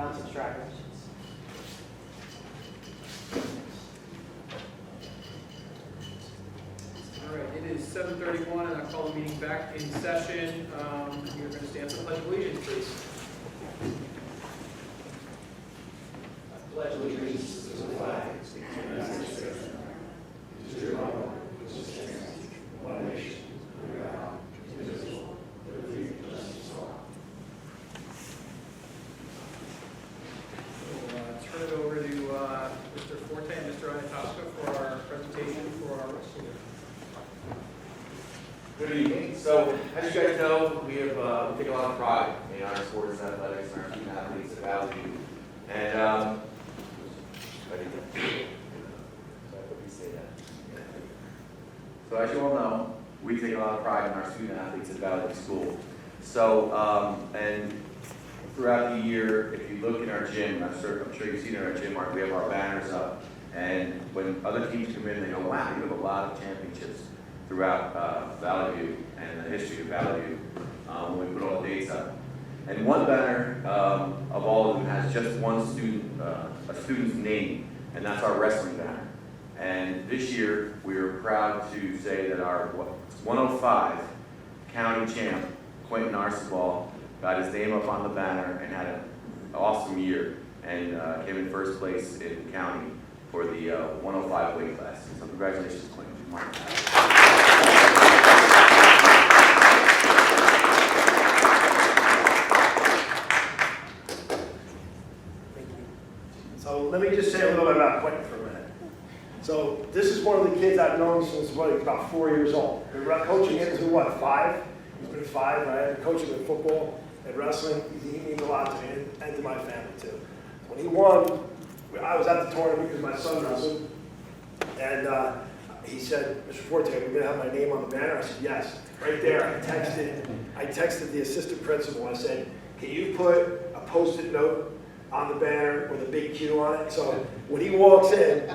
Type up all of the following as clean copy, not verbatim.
Found some stragglers. All right, it is 7:31, and I call the meeting back in session. You're going to stand for the Pledge of Allegiance, please. I pledge allegiance to the flag of the United States, to the republic which stands one nation, under God, indivisible, with liberty and justice for all. We'll turn it over to Mr. Forte and Mr. Anatoska for our presentation for our wrestling. Good evening. So, as you guys know, we take a lot of pride in our sports and athletics and our student athletes at Valley View. And so, as you all know, we take a lot of pride in our student athletes at Valley View School. So, and throughout the year, if you look in our gym, I'm sure you've seen in our gym, we have our banners up. And when other teams come in, they go, wow, you have a lot of championships throughout Valley View and the history of Valley View when we put all the dates up. And one banner of all of them has just one student, a student's name, and that's our wrestling banner. And this year, we are proud to say that our 105 county champ, Quentin Arcibal, got his name up on the banner and had an awesome year and came in first place in the county for the 105 weight class. So congratulations, Quentin. So let me just say a little bit about Quentin for a minute. So this is one of the kids I've known since about 4 years old. Been coaching him since what, 5? He's been 5, right? I've been coaching him in football and wrestling. He means a lot to me and to my family too. When he won, I was at the tournament because my son wrestled, and he said, "Mr. Forte, we're going to have my name on the banner." I said, "Yes." Right there, I texted the assistant principal. I said, "Can you put a Post-it note on the banner with a big Q on it?" So when he walks in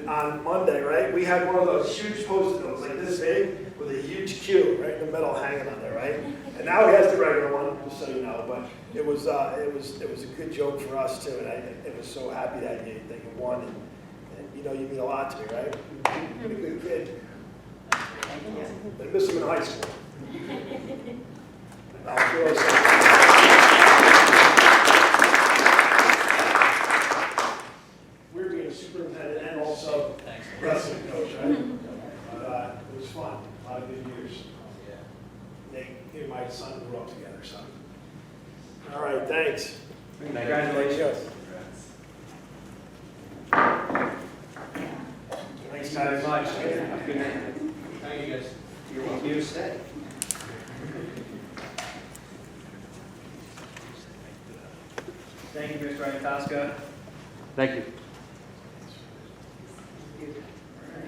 on Monday, right, we had one of those huge Post-it notes like this big with a huge Q right in the middle hanging on there, right? And now he has the regular one, just so you know. But it was a good joke for us too, and I was so happy that you won. And you know, you mean a lot to me, right? You're a good kid. I miss him in high school. We're being a superintendent and also wrestling coach, right? But it was fun. A lot of good years. Nate and my son grew up together, so. All right, thanks. Congratulations. Thanks, Very guys. much. Have a good night. Thank you, guys. You're welcome to stay. Thank you, Mr. Anatoska. Thank you.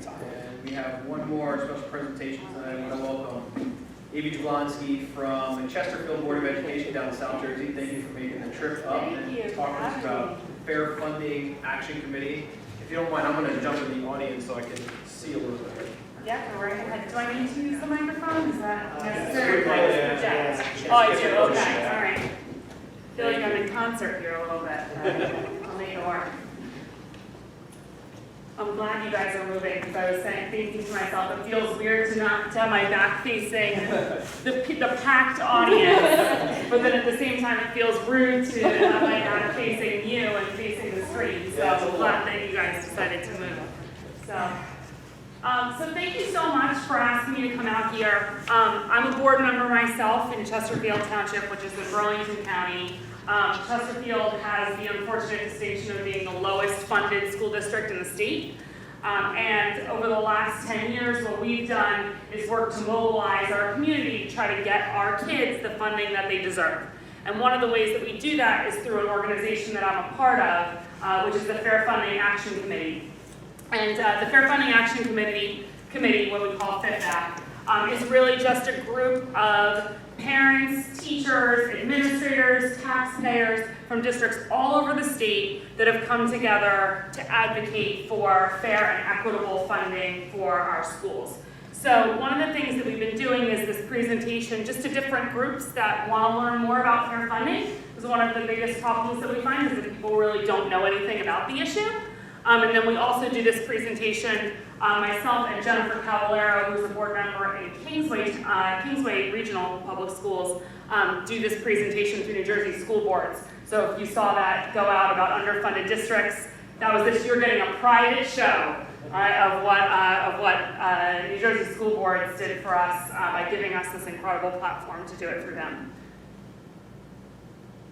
And we have one more special presentation tonight. I want to welcome Amy Jablonski from the Chesterfield Board of Education down in South Jersey. Thank you for making the trip up and talking to us about Fair Funding Action Committee. If you don't mind, I'm going to jump in the audience so I can see a little bit. Yeah, go right ahead. Do I need to use the microphone? Is that necessary? Yeah. Oh, I do, okay, all right. I feel like I'm in concert here a little bit, but I'll make it work. I'm glad you guys are moving, because I was thinking to myself, it feels weird to not have my back facing the packed audience, but then at the same time, it feels rude to have my back facing you and facing the screen. So I'm glad that you guys decided to move. So thank you so much for asking me to come out here. I'm a board member myself in Chesterfield Township, which is in Burlington County. Chesterfield has the unfortunate distinction of being the lowest funded school district in the state. And over the last 10 years, what we've done is work to mobilize our community to try to get our kids the funding that they deserve. And one of the ways that we do that is through an organization that I'm a part of, which is the Fair Funding Action Committee. And the Fair Funding Action Committee, what we call FFAC, is really just a group of parents, teachers, administrators, taxpayers from districts all over the state that have come together to advocate for fair and equitable funding for our schools. So one of the things that we've been doing is this presentation just to different groups that want to learn more about fair funding. Because one of the biggest problems that we find is that people really don't know anything about the issue. And then we also do this presentation, myself and Jennifer Cavallero, who's a board member in Kingsway Regional Public Schools, do this presentation to New Jersey school boards. So if you saw that go out about underfunded districts, that was this, you're getting a private show of what New Jersey school boards did for us by giving us this incredible platform to do it through them.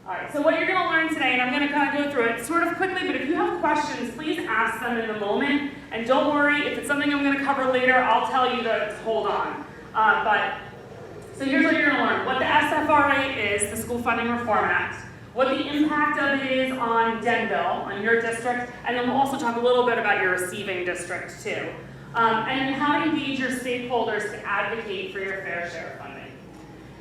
All right, so what you're going to learn today, and I'm going to kind of go through it sort of quickly, but if you have questions, please ask them in the moment. And don't worry, if it's something I'm going to cover later, I'll tell you to hold on. So here's what you're going to learn. What the SFRA is, the School Funding Reform Act, what the impact of it is on Denville, on your district, and then we'll also talk a little bit about your receiving district too. And how to engage your stakeholders to advocate for your fair share of funding.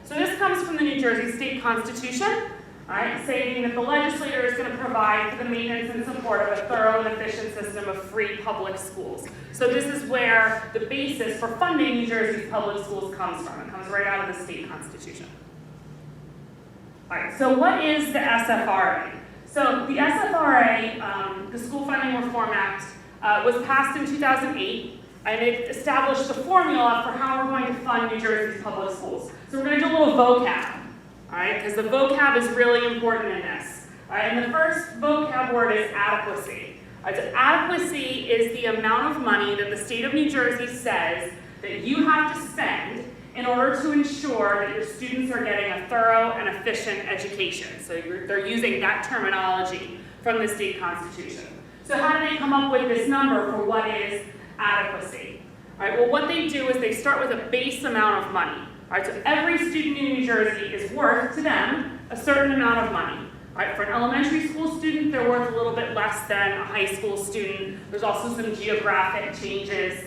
So this comes from the New Jersey State Constitution. All right, stating that the legislature is going to provide for the maintenance and support of a thorough and efficient system of free public schools. So this is where the basis for funding New Jersey's public schools comes from. It comes right out of the state constitution. All right, so what is the SFRA? So the SFRA, the School Funding Reform Act, was passed in 2008, and it established the formula for how we're going to fund New Jersey's public schools. So we're going to do a little vocab. All right, because the vocab is really important in this. All right, and the first vocab word is adequacy. All right, so adequacy is the amount of money that the state of New Jersey says that you have to spend in order to ensure that your students are getting a thorough and efficient education. So they're using that terminology from the state constitution. So how do they come up with this number for what is adequacy? All right, well, what they do is they start with a base amount of money. All right, so every student in New Jersey is worth, to them, a certain amount of money. All right, for an elementary school student, they're worth a little bit less than a high school student. There's also some geographic changes,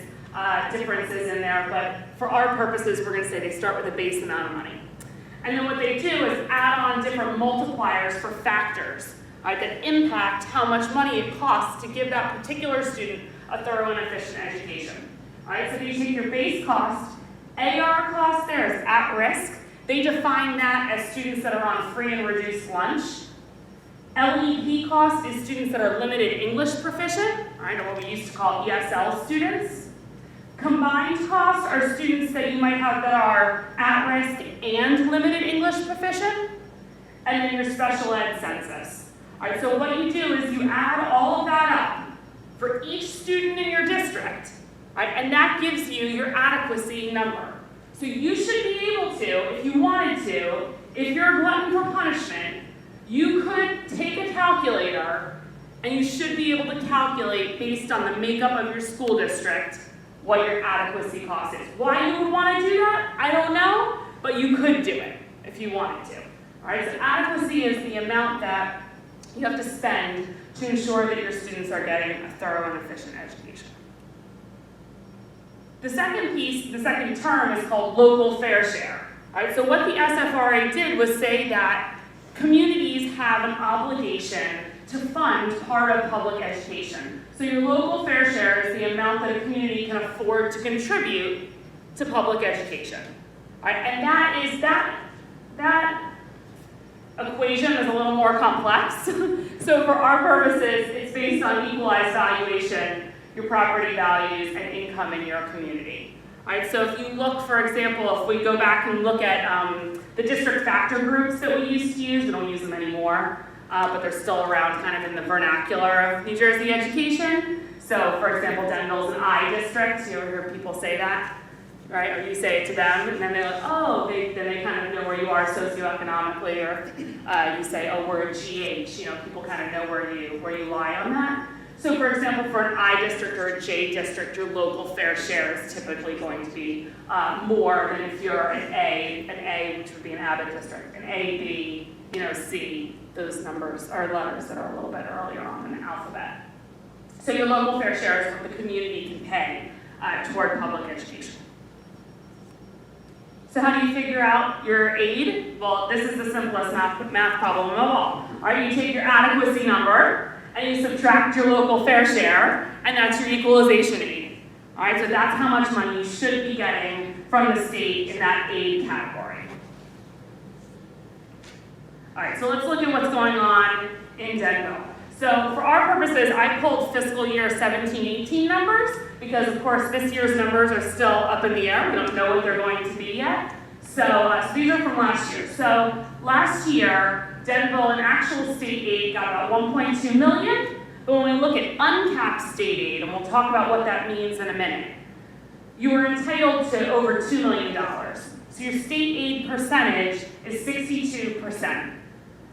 differences in there, but for our purposes, we're going to say they start with a base amount of money. And then what they do is add on different multipliers for factors, all right, that impact how much money it costs to give that particular student a thorough and efficient education. All right, so you take your base cost. AR cost there is at risk. They define that as students that are on free and reduced lunch. LEP cost is students that are limited English proficient, all right, or what we used to call ESL students. Combined costs are students that you might have that are at risk and limited English proficient. And then your special ed census. All right, so what you do is you add all of that up for each student in your district. Right, and that gives you your adequacy number. So you should be able to, if you wanted to, if you're a glutton for punishment, you could take a calculator and you should be able to calculate based on the makeup of your school district what your adequacy cost is. Why you would want to do that, I don't know, but you could do it if you wanted to. All right, so adequacy is the amount that you have to spend to ensure that your students are getting a thorough and efficient education. The second piece, the second term is called local fair share. All right, so what the SFRA did was say that communities have an obligation to fund part of public education. So your local fair share is the amount that a community can afford to contribute to public education. All right, and that equation is a little more complex. So for our purposes, it's based on equalized valuation, your property values, and income in your community. All right, so if you look, for example, if we go back and look at the district factor groups that we used to use, we don't use them anymore, but they're still around kind of in the vernacular of New Jersey education. So, for example, Denville's an I district. You ever hear people say that, right? Or you say it to them, and then they're like, oh, then they kind of know where you are socioeconomically, or you say, oh, we're a GH. You know, people kind of know where you lie on that. So for example, for an I district or a J district, your local fair share is typically going to be more than if you're an A, which would be an Abbott district, an A, B, C, those numbers are letters that are a little bit earlier on in the alphabet. So your local fair share is what the community can pay toward public education. So how do you figure out your aid? Well, this is the simplest math problem of all. All right, you take your adequacy number, and you subtract your local fair share, and that's your equalization aid. All right, so that's how much money you should be getting from the state in that aid category. All right, so let's look at what's going on in Denville. So for our purposes, I pulled fiscal year 17-18 numbers because, of course, this year's numbers are still up in the air. We don't know what they're going to be yet. So these are from last year. So last year, Denville in actual state aid got about 1.2 million. But when we look at uncapped state aid, and we'll talk about what that means in a minute, you were entitled to over $2 million. So your state aid percentage is 62%.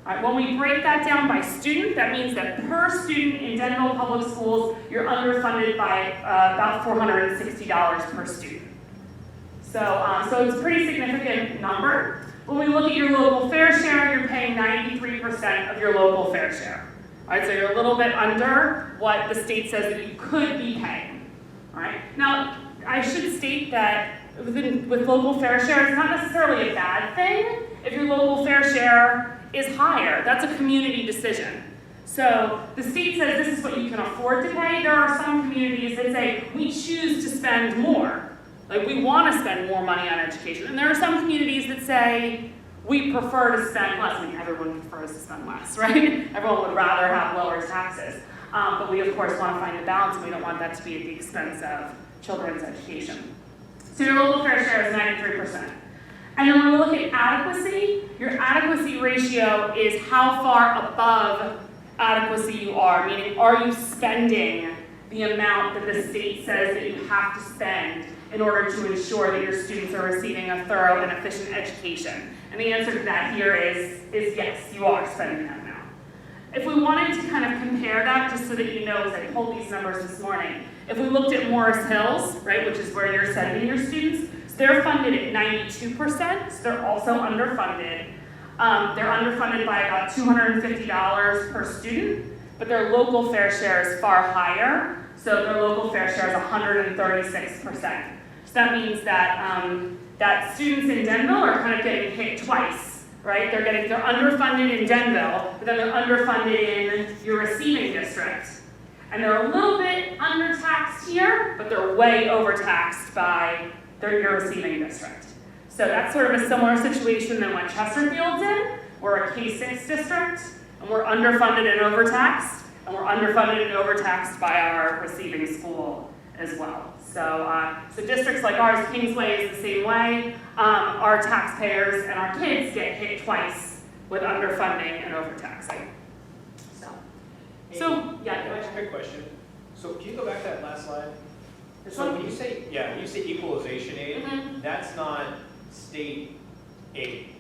All right, when we break that down by student, that means that per student in Denville Public Schools, you're underfunded by about $460 per student. So it's a pretty significant number. When we look at your local fair share, you're paying 93% of your local fair share. All right, so you're a little bit under what the state says that you could be paying. All right. Now, I should state that with local fair share, it's not necessarily a bad thing if your local fair share is higher. That's a community decision. So the state says this is what you can afford to pay. There are some communities that say we choose to spend more. Like we want to spend more money on education. And there are some communities that say we prefer to spend less. I mean, everyone prefers to spend less, right? Everyone would rather have lower taxes. But we, of course, want to find a balance, and we don't want that to be at the expense of children's education. So your local fair share is 93%. And then when we look at adequacy, your adequacy ratio is how far above adequacy you are, meaning are you spending the amount that the state says that you have to spend in order to ensure that your students are receiving a thorough and efficient education? And the answer to that here is yes, you are spending that amount. If we wanted to kind of compare that, just so that you know, as I pulled these numbers this morning, if we looked at Morris Hills, right, which is where you're sending your students, so they're funded at 92%, so they're also underfunded. They're underfunded by about $250 per student, but their local fair share is far higher, so their local fair share is 136%. So that means that that students in Denville are kind of getting hit twice, right? They're underfunded in Denville, but then they're underfunded in your receiving district. And they're a little bit undertaxed here, but they're way overtaxed by your receiving district. So that's sort of a similar situation than what Chesterfield's in. We're a K-6 district, and we're underfunded and overtaxed, and we're underfunded and overtaxed by our receiving school as well. So districts like ours, Kingsway is the same way. Our taxpayers and our kids get hit twice with underfunding and overtaxing. So yeah, Can I ask a quick question? So can you go back to that last slide? This So one? when you say equalization aid, Mhm. that's not state aid.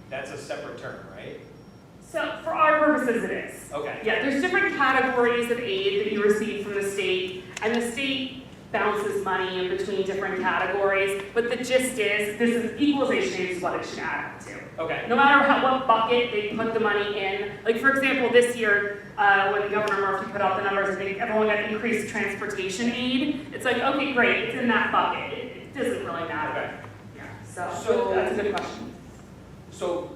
That's a separate term, right? So for our purposes, it is. Okay. Yeah, there's different categories of aid that you receive from the state, and the state bounces money in between different categories, but the gist is, this is equalization aid is what it should add up to. Okay. No matter what bucket they put the money in, like for example, this year, when Governor Murphy put out the numbers, I think everyone got increased transportation aid. It's like, okay, great, it's in that bucket. It doesn't really matter. Okay. Yeah, So- that's a good question. So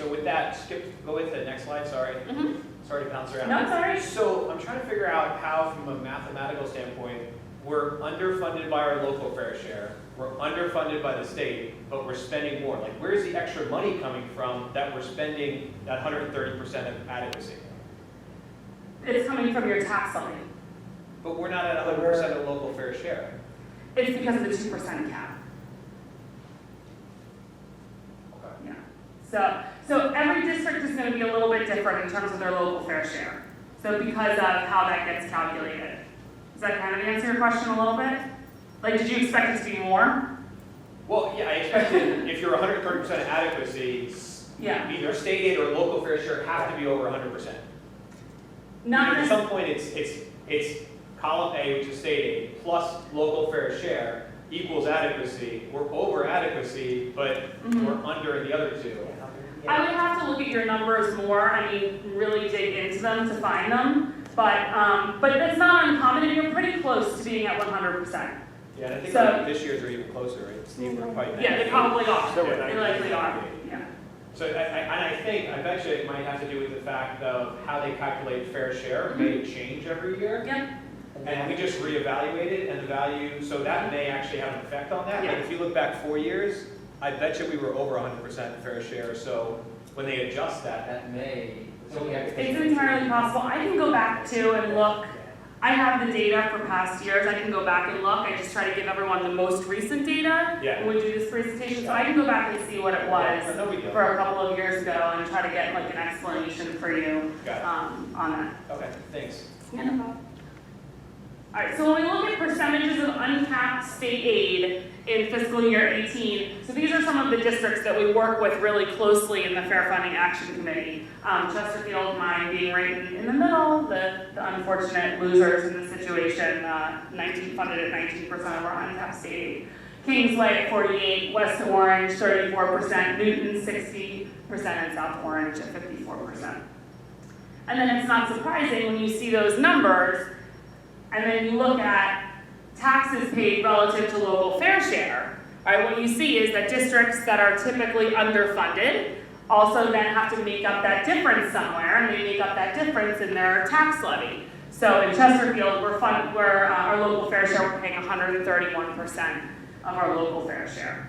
with that, go with the next slide, sorry. Mm-hmm. Sorry to bounce around. No, it's all right. So I'm trying to figure out how, from a mathematical standpoint, we're underfunded by our local fair share, we're underfunded by the state, but we're spending more. Like, where's the extra money coming from that we're spending that 130% of adequacy? It's coming from your tax levy. But we're not at 100% of local fair share. It's because of the 2% cap. Okay. Yeah. So every district is going to be a little bit different in terms of their local fair share. So because of how that gets calculated. Does that kind of answer your question a little bit? Like, did you expect it to be more? Well, yeah, I expected if you're 130% adequacy, Yeah. either state aid or local fair share have to be over 100%. Not At some point, it's column A, which is state aid, plus local fair share equals adequacy. We're over adequacy, but we're under in the other two. I would have to look at your numbers more. I mean, really dig into them to find them. But it's not uncommon, and you're pretty close to being at 100%. Yeah, and I think So- like this year's are even closer, right? Steve, we're quite. Yeah, they probably are. So we're They 90. likely are. Yeah. So I bet you it might have to do with the fact of how they calculate fair share may change every year. Yep. And we just reevaluated, and the value, so that may actually have an effect on that. Yeah. But if you look back 4 years, I bet you we were over 100% fair share. So when they adjust that, That may, so we have. It's entirely possible. I can go back to and look. I have the data for past years. I can go back and look. I just try to give everyone the most recent data Yeah. when we do this presentation. So I can go back and see what it was no big deal. for a couple of years ago and try to get like an explanation for you Got it. on that. Okay, thanks. Yeah, no problem. All right, so when we look at percentages of uncapped state aid in fiscal year 18, so these are some of the districts that we work with really closely in the Fair Funding Action Committee. Chesterfield, mine being right in the middle, the unfortunate losers in the situation, funded at 19% of our uncapped state aid. Kingsway at 48%, West Orange 34%, Newton 60%, and South Orange at 54%. And then it's not surprising when you see those numbers, and then you look at taxes paid relative to local fair share, right? What you see is that districts that are typically underfunded also then have to make up that difference somewhere, and they make up that difference in their tax levy. So in Chesterfield, our local fair share, we're paying 131% of our local fair share.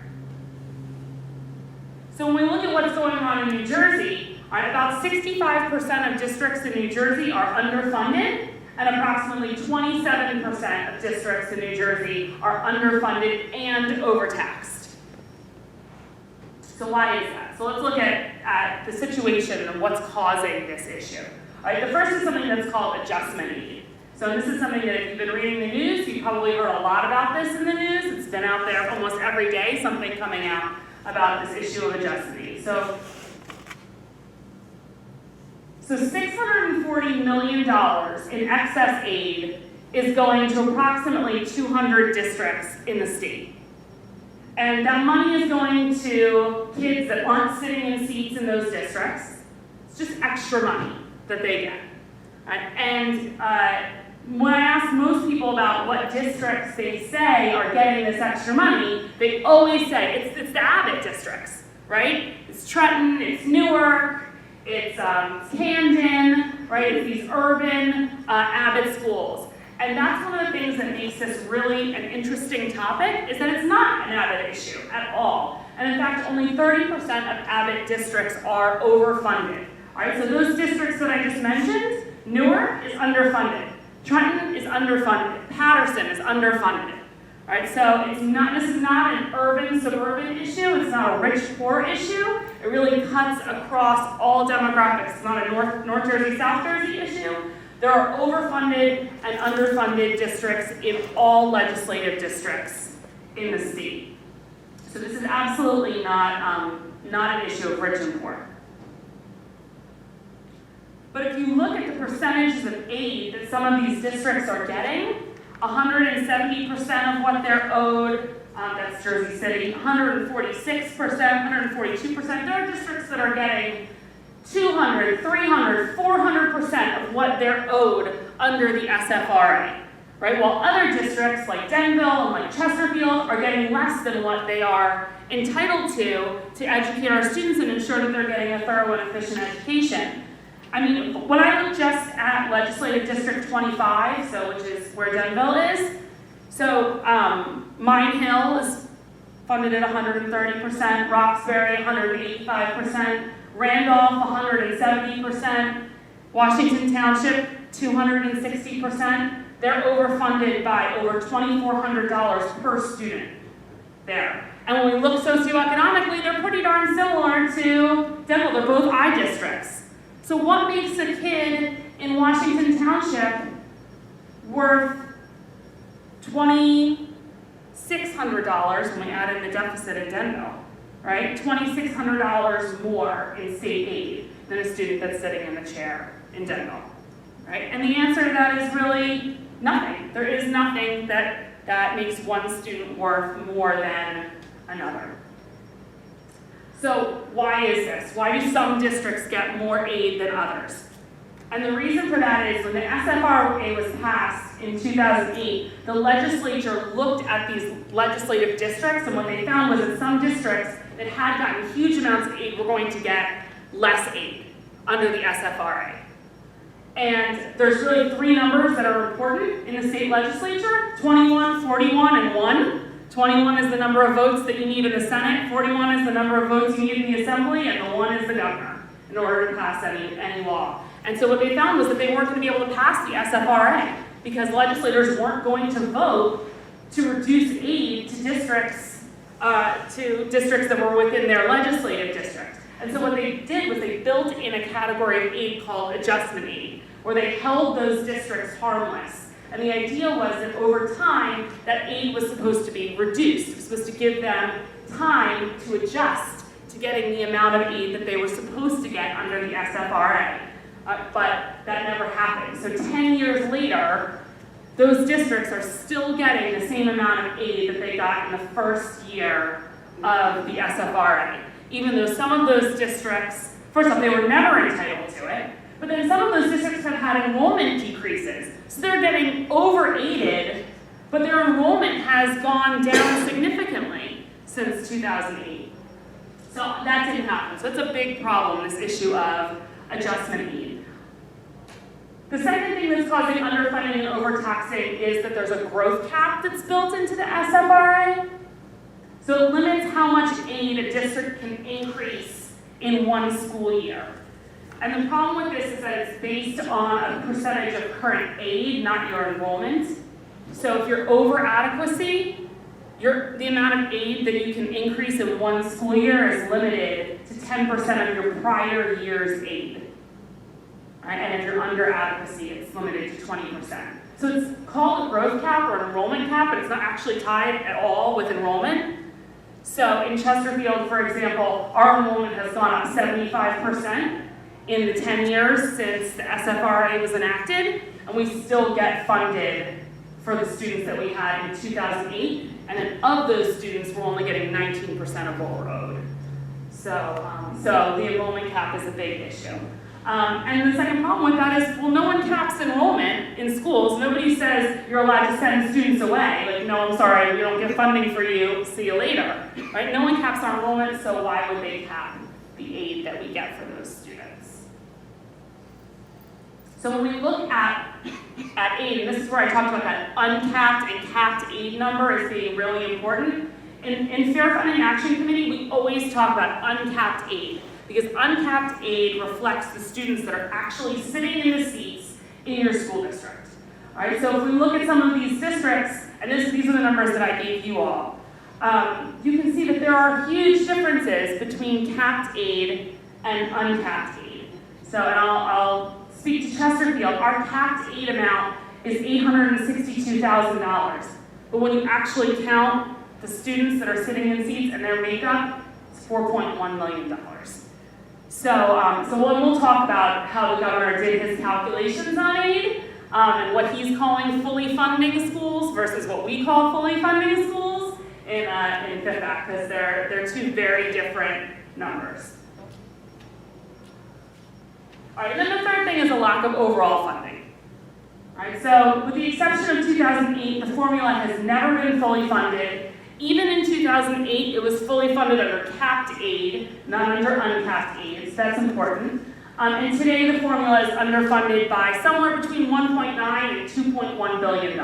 So when we look at what's going on in New Jersey, right, about 65% of districts in New Jersey are underfunded, and approximately 27% of districts in New Jersey are underfunded and overtaxed. So why is that? So let's look at the situation and what's causing this issue. All right, the first is something that's called adjustment aid. So this is something that if you've been reading the news, you've probably heard a lot about this in the news. It's been out there almost every day, something coming out about this issue of adjustment aid. So $640 million in excess aid is going to approximately 200 districts in the state. And that money is going to kids that aren't sitting in seats in those districts. It's just extra money that they get. And when I ask most people about what districts they say are getting this extra money, they always say it's the Abbott districts, right? It's Trenton, it's Newark, it's Camden, right? It's these urban Abbott schools. And that's one of the things that makes this really an interesting topic, is that it's not an Abbott issue at all. And in fact, only 30% of Abbott districts are overfunded. All right, so those districts that I just mentioned, Newark is underfunded, Trenton is underfunded, Patterson is underfunded. All right, so this is not an urban-suburban issue, it's not a rich-poor issue. It really cuts across all demographics. It's not a North Jersey, South Jersey issue. There are overfunded and underfunded districts in all legislative districts in the state. So this is absolutely not an issue of rich and poor. But if you look at the percentages of aid that some of these districts are getting, 170% of what they're owed, that's Jersey City, 146%, 142%. There are districts that are getting 200, 300, 400% of what they're owed under the SFRA, right? While other districts like Denville and like Chesterfield are getting less than what they are entitled to educate our students and ensure that they're getting a thorough and efficient education. I mean, when I look just at Legislative District 25, which is where Denville is, so Mine Hill is funded at 130%, Roxbury 185%, Randolph 170%, Washington Township 260%. They're overfunded by over $2,400 per student there. And when we look socioeconomically, they're pretty darn similar to Denville. They're both I districts. So what makes a kid in Washington Township worth $2,600 when we add in the deficit in Denville, right? $2,600 more in state aid than a student that's sitting in the chair in Denville, right? And the answer to that is really nothing. There is nothing that makes one student worth more than another. So why is this? Why do some districts get more aid than others? And the reason for that is when the SFRA was passed in 2008, the legislature looked at these legislative districts, and what they found was that some districts that had gotten huge amounts of aid were going to get less aid under the SFRA. And there's really three numbers that are important in the state legislature: 21, 41, and 1. 21 is the number of votes that you need in the Senate, 41 is the number of votes you need in the Assembly, and the 1 is the governor in order to pass any law. And so what they found was that they weren't going to be able to pass the SFRA because legislators weren't going to vote to reduce aid to districts that were within their legislative district. And so what they did was they built in a category of aid called adjustment aid, where they held those districts harmless. And the idea was that over time, that aid was supposed to be reduced. It was supposed to give them time to adjust to getting the amount of aid that they were supposed to get under the SFRA. But that never happened. So 10 years later, those districts are still getting the same amount of aid that they got in the first year of the SFRA. Even though some of those districts, first off, they were never entitled to it, but then some of those districts have had enrollment decreases. So they're getting over-aided, but their enrollment has gone down significantly since 2008. So that didn't happen. So it's a big problem, this issue of adjustment aid. The second thing that's causing underfunding and overtaxing is that there's a growth cap that's built into the SFRA. So it limits how much aid a district can increase in one school year. And the problem with this is that it's based on a percentage of current aid, not your enrollment. So if you're over adequacy, the amount of aid that you can increase in one school year is limited to 10% of your prior year's aid. Right? And if you're under adequacy, it's limited to 20%. So it's called a growth cap or an enrollment cap, but it's not actually tied at all with enrollment. So in Chesterfield, for example, our enrollment has gone up 75% in the 10 years since the SFRA was enacted, and we still get funded for the students that we had in 2008, and then of those students, we're only getting 19% of what we're owed. So the enrollment cap is a big issue. And the second problem with that is, well, no one caps enrollment in schools. Nobody says you're allowed to send students away. Like, no, I'm sorry, we don't get funding for you, see you later. Right? No one caps our enrollment, so why would they cap the aid that we get for those students? So when we look at aid, and this is where I talked about that uncapped and capped aid number as being really important. In Fair Funding Action Committee, we always talk about uncapped aid, because uncapped aid reflects the students that are actually sitting in the seats in your school district. All right, so if we look at some of these districts, and these are the numbers that I gave you all, you can see that there are huge differences between capped aid and uncapped aid. So, and I'll speak to Chesterfield. Our capped aid amount is $862,000. But when you actually count the students that are sitting in seats and their makeup, it's $4.1 million. So we'll talk about how the governor did his calculations on aid and what he's calling fully funding schools versus what we call fully funding schools in Fifth Act, because they're two very different numbers. All right, and then the third thing is a lack of overall funding. All right, so with the exception of 2008, the formula has never been fully funded. Even in 2008, it was fully funded under capped aid, not under uncapped aid, so that's important. And today, the formula is underfunded by somewhere between $1.9 and $2.1 billion.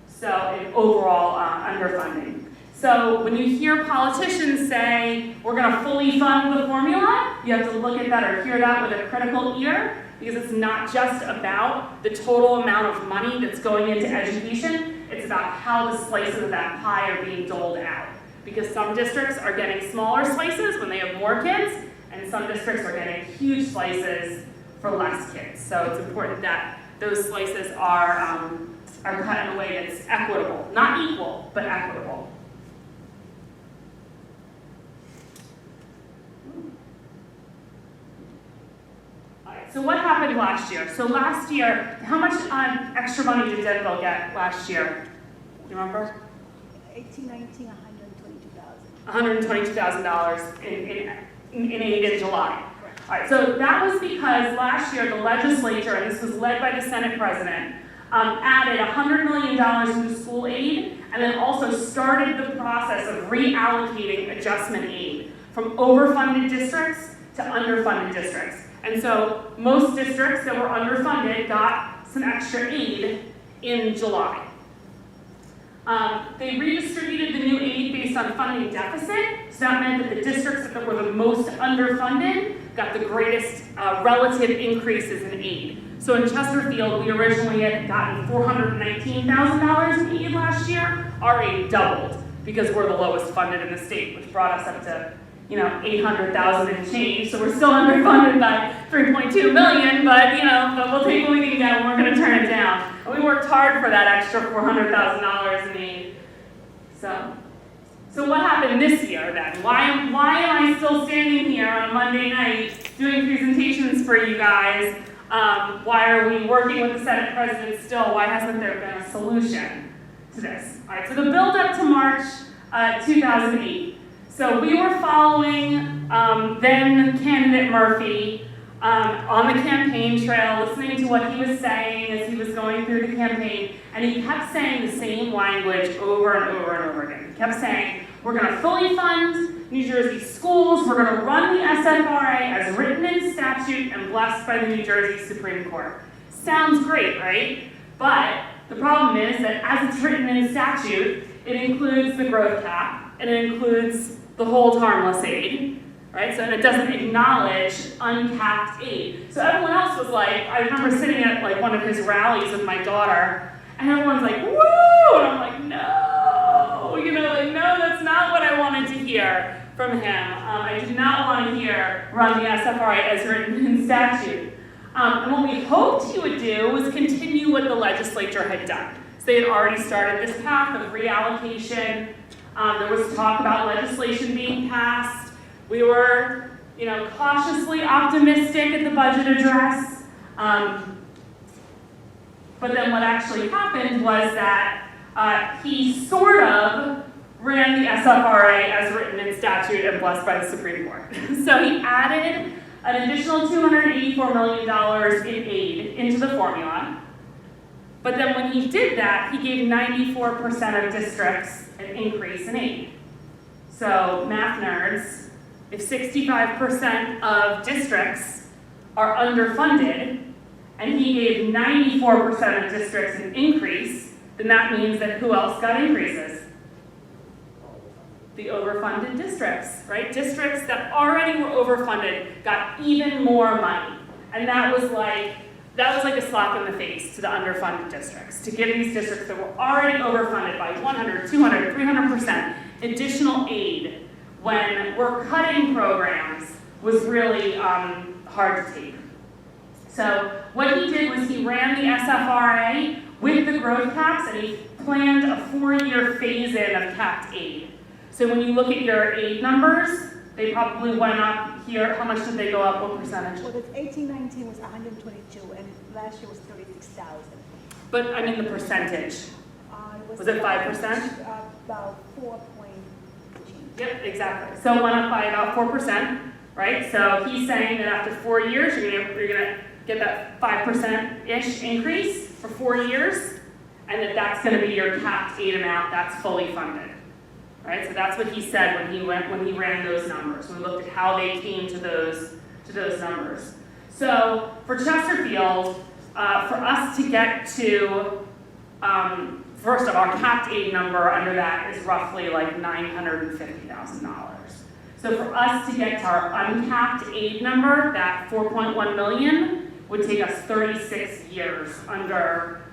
So in overall underfunding. So when you hear politicians say, we're going to fully fund the formula, you have to look at that or hear that with a critical ear, because it's not just about the total amount of money that's going into education, it's about how the slices of that pie are being doled out. Because some districts are getting smaller slices when they have more kids, and some districts are getting huge slices for less kids. So it's important that those slices are cut in a way that's equitable. Not equal, but equitable. So what happened last year? So last year, how much extra money did Denville get last year? Do you remember? 18, 19, $122,000 in aid in July. All right, so that was because last year the legislature, and this was led by the Senate president, added $100 million into school aid, and then also started the process of reallocating adjustment aid from overfunded districts to underfunded districts. And so most districts that were underfunded got some extra aid in July. They redistributed the new aid based on funding deficit, so that meant that the districts that were the most underfunded got the greatest relative increases in aid. So in Chesterfield, we originally had gotten $419,000 in aid last year. Our aid doubled because we're the lowest funded in the state, which brought us up to, you know, $800,000 and change. So we're still underfunded by $3.2 million, but you know, but we'll take what we can get and we're going to turn it down. And we worked hard for that extra $400,000 in aid. So what happened this year then? Why am I still standing here on a Monday night doing presentations for you guys? Why are we working with the Senate President still? Why hasn't there been a solution to this? All right, so the build up to March 2008. So we were following then candidate Murphy on the campaign trail, listening to what he was saying as he was going through the campaign, and he kept saying the same language over and over and over again. He kept saying, we're going to fully fund New Jersey schools, we're going to run the SFRA as written in statute and blessed by the New Jersey Supreme Court. Sounds great, right? But the problem is that as it's written in statute, it includes the growth cap, and it includes the hold harmless aid, right? So, and it doesn't acknowledge uncapped aid. So everyone else was like, I remember sitting at like one of his rallies with my daughter, and everyone's like, woo! And I'm like, no, you know, like, no, that's not what I wanted to hear from him. I did not want to hear run the SFRA as written in statute. And what we hoped he would do was continue what the legislature had done. So they had already started this path of reallocation. There was talk about legislation being passed. We were, you know, cautiously optimistic at the budget address. But then what actually happened was that he sort of ran the SFRA as written in statute and blessed by the Supreme Court. So he added an additional $284 million in aid into the formula. But then when he did that, he gave 94% of districts an increase in aid. So math nerds, if 65% of districts are underfunded, and he gave 94% of districts an increase, then that means that who else got increases? The overfunded districts, right? Districts that already were overfunded got even more money. And that was like a slap in the face to the underfunded districts, to give these districts that were already overfunded by 100, 200, 300% additional aid when we're cutting programs was really hard to take. So what he did was he ran the SFRA with the growth caps, and he planned a 4-year phase-in of capped aid. So when you look at your aid numbers, they probably went up here. How much did they go up? What percentage? Well, the 18-19 was 122, and last year was 36,000. But I mean the percentage. Was it 5%? About 4 point. Yep, exactly. So it went up by about 4%, right? So he's saying that after 4 years, you're gonna get that 5%-ish increase for 4 years, and that's gonna be your capped aid amount that's fully funded. Right, so that's what he said when he ran those numbers. We looked at how they came to those numbers. So for Chesterfield, for us to get to, first of all, our capped aid number under that is roughly like $950,000. So for us to get to our uncapped aid number, that 4.1 million, would take us 36 years under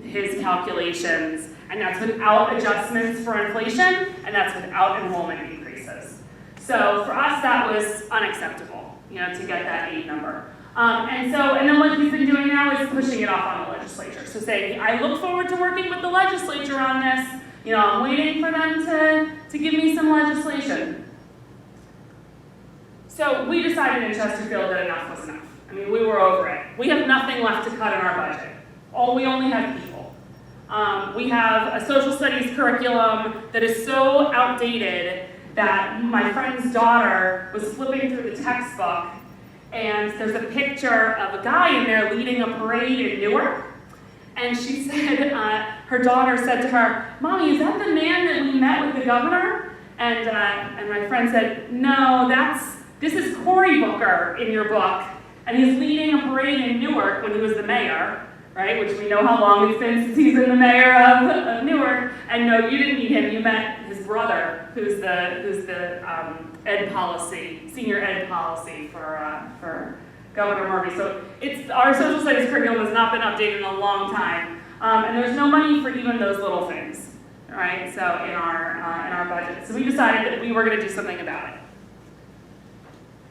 his calculations. And that's without adjustments for inflation, and that's without enrollment increases. So for us, that was unacceptable, to get that aid number. And then what he's been doing now is pushing it off on the legislature. So saying, I look forward to working with the legislature on this. I'm waiting for them to give me some legislation. So we decided in Chesterfield that enough was enough. I mean, we were over it. We have nothing left to cut in our budget. We only have people. We have a social studies curriculum that is so outdated that my friend's daughter was flipping through the textbook, and there's a picture of a guy in there leading a parade in Newark. And she said, her daughter said to her, Mommy, is that the man that we met with the governor? And my friend said, no, this is Cory Booker in your book. and he's leading a parade in Newark when he was the mayor, right? Which we know how long it's been since he's been the mayor of Newark. And no, you didn't meet him. You met his brother, who's the ed policy, senior ed policy for Governor Murphy. So our social studies curriculum has not been updated in a long time, and there's no money for even those little things, right? So in our budget, so we decided that we were going to do something about it.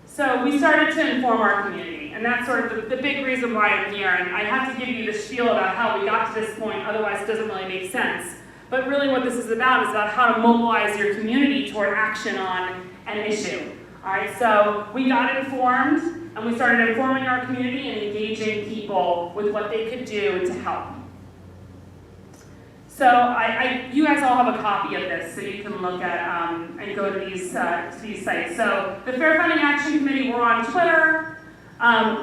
So we started to inform our community, and that's sort of the big reason why I'm here. And I have to give you the spiel about how we got to this point, otherwise it doesn't really make sense. But really what this is about how to mobilize your community toward action on an issue. All right, so we got informed, and we started informing our community and engaging people with what they could do to help. So you guys all have a copy of this, so you can look at and go to these sites. So the Fair Funding Action Committee, we're on Twitter.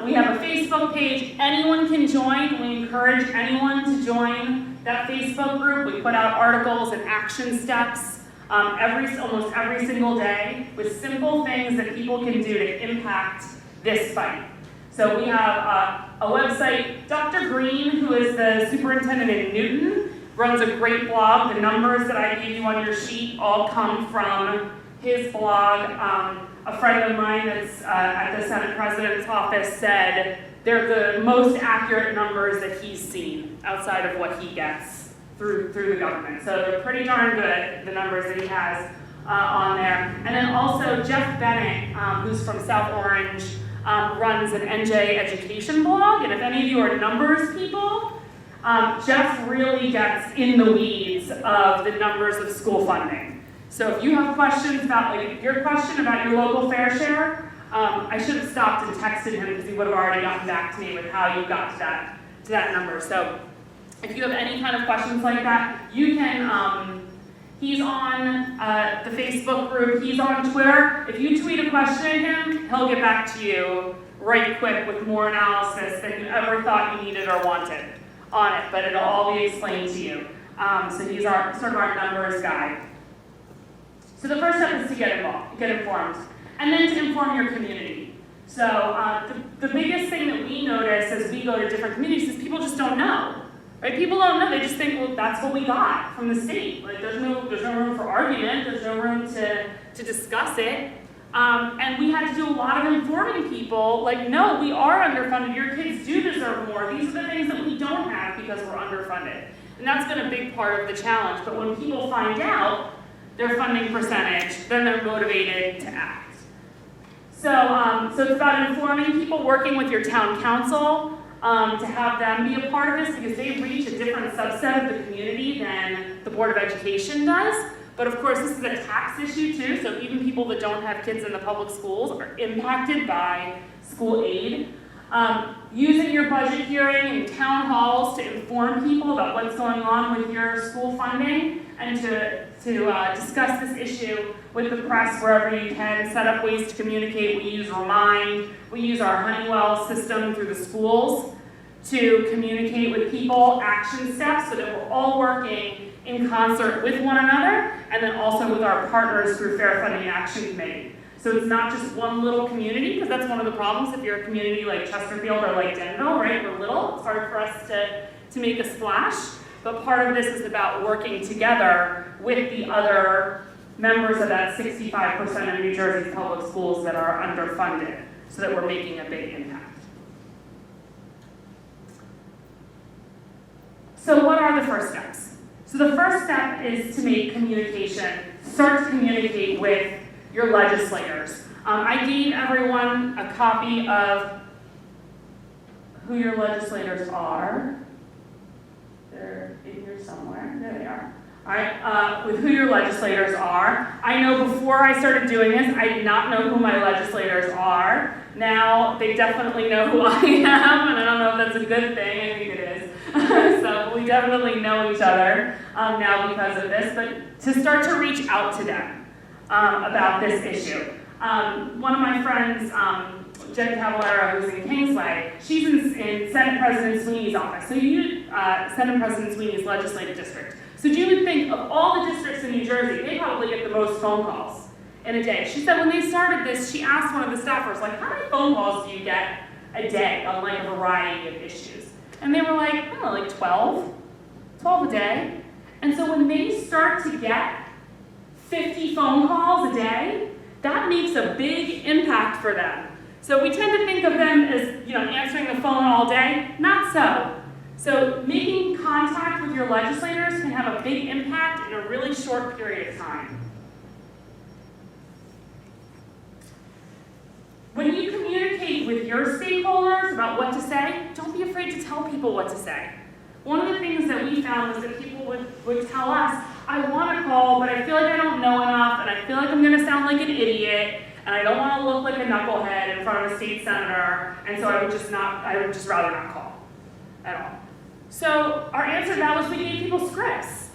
We have a Facebook page. Anyone can join. We encourage anyone to join that Facebook group. We put out articles and action steps almost every single day with simple things that people can do to impact this fight. So we have a website. Dr. Green, who is the superintendent in Newton, runs a great blog. The numbers that I gave you on your sheet all come from his blog. A friend of mine that's at the Senate President's office said they're the most accurate numbers that he's seen outside of what he gets through the government. So they're pretty darn good, the numbers that he has on there. And then also Jeff Bennett, who's from South Orange, runs an NJ education blog. And if any of you are numbers people, Jeff really gets in the weeds of the numbers of school funding. So if you have questions about, like your question about your local fair share, I should have stopped and texted him because he would have already gotten back to me with how you got to that number. So if you have any kind of questions like that, you can, he's on the Facebook group, he's on Twitter. If you tweet a question at him, he'll get back to you right quick with more analysis than you ever thought you needed or wanted on it, but it'll all be explained to you. So he's sort of our numbers guy. So the first step is to get informed, and then to inform your community. So the biggest thing that we notice as we go to different communities is people just don't know, right? People don't know. They just think, well, that's what we got from the state. Like there's no room for argument. There's no room to discuss it. And we had to do a lot of informing people, like, no, we are underfunded. Your kids do deserve more. These are the things that we don't have because we're underfunded. And that's been a big part of the challenge. But when people find out their funding percentage, then they're motivated to act. So it's about informing people, working with your town council to have them be a part of this because they reach a different subset of the community than the Board of Education does. But of course, this is a tax issue too, so even people that don't have kids in the public schools are impacted by school aid. Using your budget hearing and town halls to inform people about what's going on with your school funding and to discuss this issue with the press wherever you can, set up ways to communicate. We use Remind, we use our Honeywell system through the schools to communicate with people, action steps, so that we're all working in concert with one another, and then also with our partners through Fair Funding Action Committee. So it's not just one little community, because that's one of the problems if you're a community like Chesterfield or like Denville, right? We're little, it's hard for us to make a splash, but part of this is about working together with the other members of that 65% of New Jersey public schools that are underfunded, so that we're making a big impact. So what are the first steps? So the first step is to make communication, start to communicate with your legislators. I gave everyone a copy of who your legislators are. They're in here somewhere. There they are. All right, with who your legislators are. I know before I started doing this, I did not know who my legislators are. Now they definitely know who I am, and I don't know if that's a good thing. I think it is. So we definitely know each other now because of this, but to start to reach out to them about this issue. One of my friends, Jen Cavallero, who's in Kingsway, she's in Senate President Sweeney's office. So Senate President Sweeney's legislative district. So you would think of all the districts in New Jersey, they probably get the most phone calls in a day. She said when they started this, she asked one of the staffers, like, how many phone calls do you get a day on like a variety of issues. And they were like, I don't know, like 12 a day. And so when they start to get 50 phone calls a day, that makes a big impact for them. So we tend to think of them as, answering the phone all day. Not so. So making contact with your legislators can have a big impact in a really short period of time. When you communicate with your stakeholders about what to say, don't be afraid to tell people what to say. One of the things that we found was that people would tell us, I want to call, but I feel like I don't know enough, and I feel like I'm going to sound like an idiot, and I don't want to look like a knucklehead in front of a state senator, and so I would just rather not call at all. So our answer to that was we gave people scripts.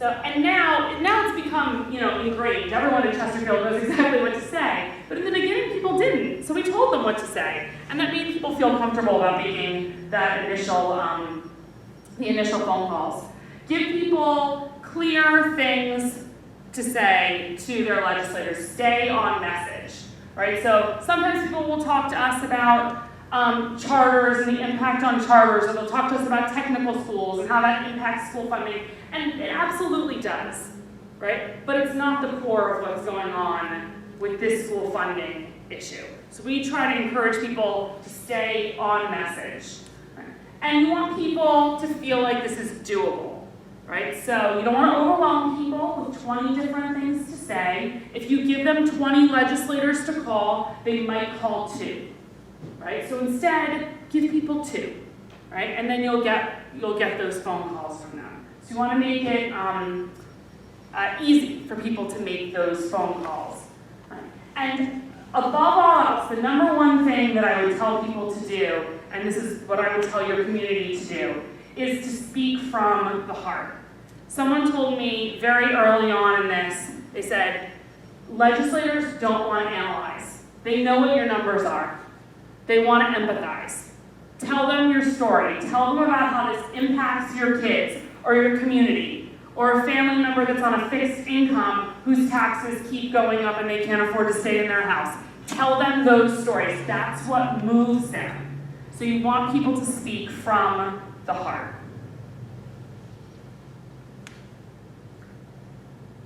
And now it's become, ingrained. Everyone in Chesterfield knows exactly what to say. But in the beginning, people didn't. So we told them what to say. And that made people feel comfortable about making that the initial phone calls. Give people clear things to say to their legislators. Stay on message, right? So sometimes people will talk to us about charters and the impact on charters, or they'll talk to us about technical schools and how that impacts school funding. And it absolutely does, right? But it's not the core of what's going on with this school funding issue. So we try to encourage people to stay on message. Right? And you want people to feel like this is doable, right? So you don't want to overwhelm people with 20 different things to say. If you give them 20 legislators to call, they might call 2, right? So instead, give people 2, right? And then you'll get those phone calls from them. So you want to make it easy for people to make those phone calls. Right? And above all else, the number one thing that I would tell people to do, and this is what I would tell your community to do, is to speak from the heart. Someone told me very early on in this, they said, legislators don't want to analyze. They know what your numbers are. They want to empathize. Tell them your story. Tell them about how this impacts your kids or your community, or a family member that's on a fixed income whose taxes keep going up and they can't afford to stay in their house. Tell them those stories. That's what moves them. So you want people to speak from the heart.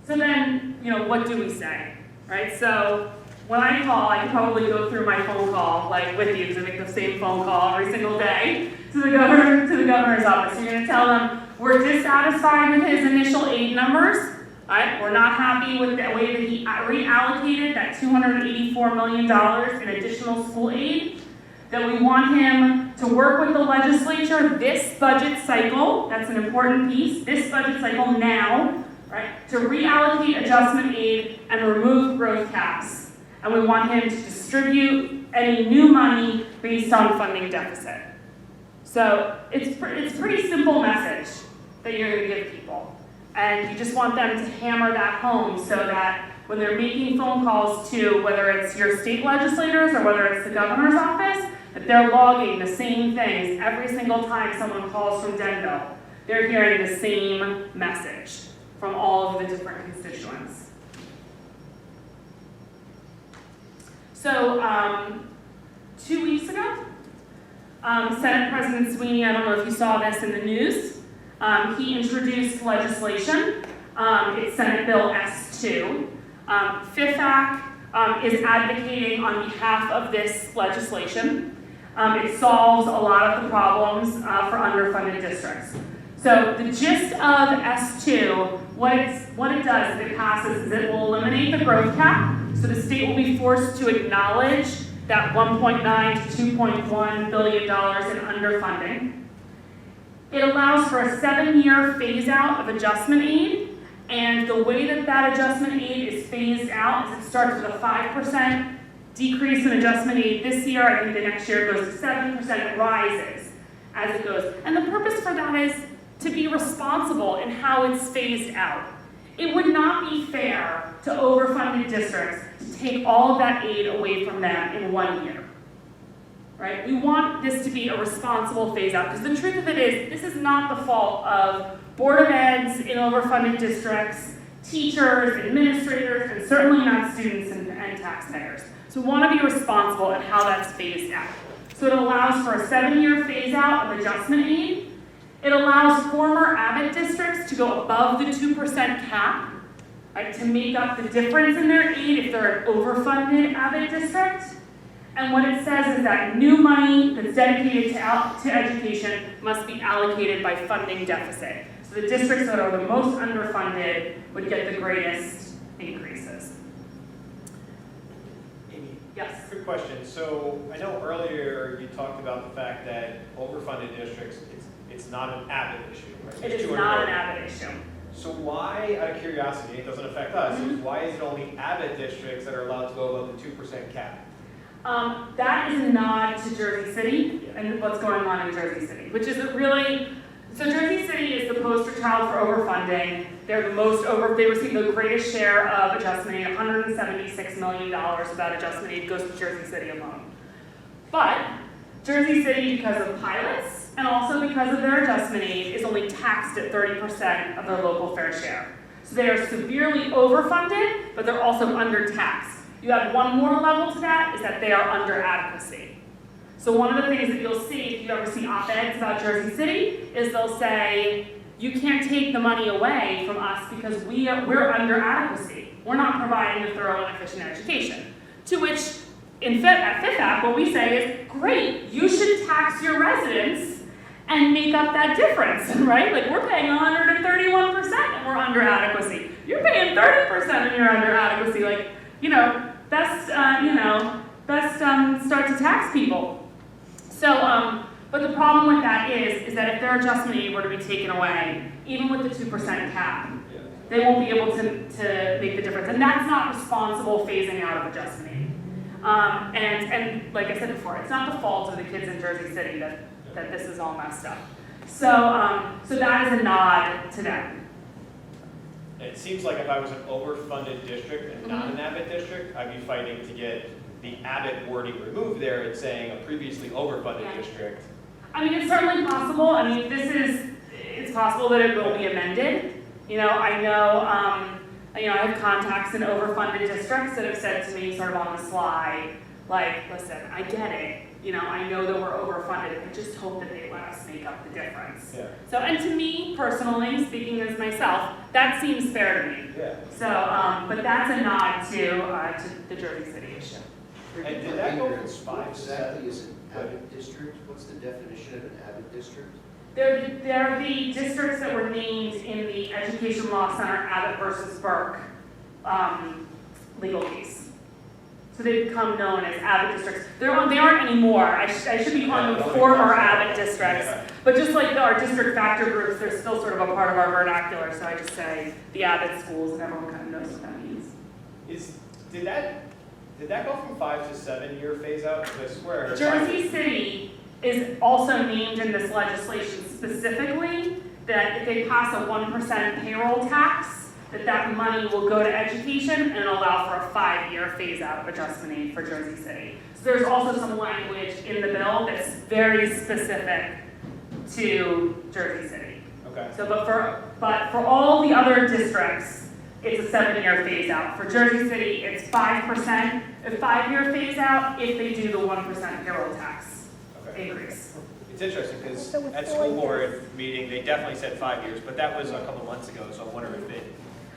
So then, what do we say, right? So when I call, I can probably go through my phone call with you, because I make the same phone call every single day to the governor's office. So you're going to tell them we're dissatisfied with his initial aid numbers. Right? We're not happy with the way that he reallocated that $284 million in additional school aid. That we want him to work with the legislature this budget cycle. That's an important piece. This budget cycle now, right? To reallocate adjustment aid and remove growth caps. And we want him to distribute any new money based on funding deficit. So it's a pretty simple message that you're going to give people. And you just want them to hammer that home so that when they're making phone calls to whether it's your state legislators or whether it's the governor's office, that they're logging the same things every single time someone calls from Denville. They're hearing the same message from all of the different constituents. So 2 weeks ago, Senate President Sweeney, I don't know if you saw this in the news, he introduced legislation. It's Senate Bill S2. FIFAC is advocating on behalf of this legislation. It solves a lot of the problems for underfunded districts. So the gist of S2, what it does if it passes is it will eliminate the growth cap. So the state will be forced to acknowledge that $1.9 to $2.1 billion in underfunding. It allows for a 7-year phase out of adjustment aid, and the way that adjustment aid is phased out is it starts with a 5% decrease in adjustment aid this year. I think the next year it goes to 7%, it rises as it goes. And the purpose for that is to be responsible in how it's phased out. It would not be fair to overfunded districts to take all of that aid away from them in 1 year. Right? We want this to be a responsible phase out, because the truth of it is, this is not the fault of Board of Eds in overfunded districts, teachers, administrators, and certainly not students and taxpayers. So we want to be responsible in how that's phased out. So it allows for a 7-year phase out of adjustment aid. It allows former Abbott districts to go above the 2% cap, right, to make up the difference in their aid if they're an overfunded Abbott district. And what it says is that new money that's dedicated to education must be allocated by funding deficit. So the districts that are the most underfunded would get the greatest increases. Amy, Yes? quick question. So I know earlier you talked about the fact that overfunded districts, it's not an Abbott issue, right? It It's is 200. not an Abbott issue. So why, out of curiosity, it doesn't affect us, Mhm. why is it only Abbott districts that are allowed to go above the 2% cap? That is a nod to Jersey City and what's going on in Jersey City, which is a really, so Jersey City is the poster child for overfunding. They're the most they receive the greatest share of adjustment aid, $176 million of that adjustment aid goes to Jersey City alone. But Jersey City, because of pilots and also because of their adjustment aid, is only taxed at 30% of their local fair share. So they are severely overfunded, but they're also undertaxed. You add one more level to that, is that they are under adequacy. So one of the things that you'll see, if you ever see op-eds about Jersey City, is they'll say, you can't take the money away from us because we're under adequacy. We're not providing a thorough and efficient education. To which, at Fifth Act, what we say is, great, you should tax your residents and make up that difference, right? Like, we're paying 131% and we're under adequacy. You're paying 30% and you're under adequacy. Like, best start to tax people. So, but the problem with that is that if their adjustment aid were to be taken away, even with the 2% cap, they won't be able to make the difference. And that's not responsible phasing out of adjustment aid. And like I said before, it's not the fault of the kids in Jersey City that this is all messed up. So, so that is a nod to them. It seems like if I was an overfunded district and not an Abbott district, I'd be fighting to get the Abbott wording removed there and saying a previously overfunded district. I mean, it's certainly possible. I mean, it's possible that it will be amended. I have contacts in overfunded districts that have said to me sort of on the sly, like, listen, I get it. I know that we're overfunded. I just hope that they let us make up the difference. Yeah. So, and to me, personally, speaking as myself, that seems fair to me. Yeah. So, but that's a nod to the Jersey City issue. And did that go from 5 to 7? Exactly, is an Abbott district? What's the definition of an Abbott district? They're the districts that were named in the Education Law Center Abbott versus Burke legal case. So they become known as Abbott districts. They aren't anymore. I should be calling them former Abbott districts. But just like our district factor groups, they're still sort of a part of our vernacular. So I just say the Abbott schools, and everyone kind of knows what that means. Did that go from 5 to 7 year phase out? Because I swear. Jersey City is also named in this legislation specifically that if they pass a 1% payroll tax, that money will go to education and allow for a 5-year phase out of adjustment aid for Jersey City. So there's also some language in the bill that's very specific to Jersey City. Okay. So, but for all the other districts, it's a 7-year phase out. For Jersey City, it's 5%, a 5-year phase out if they do the 1% payroll tax increase. It's interesting because at school board meeting, they definitely said 5 years, but that was a couple months ago, so I wonder if they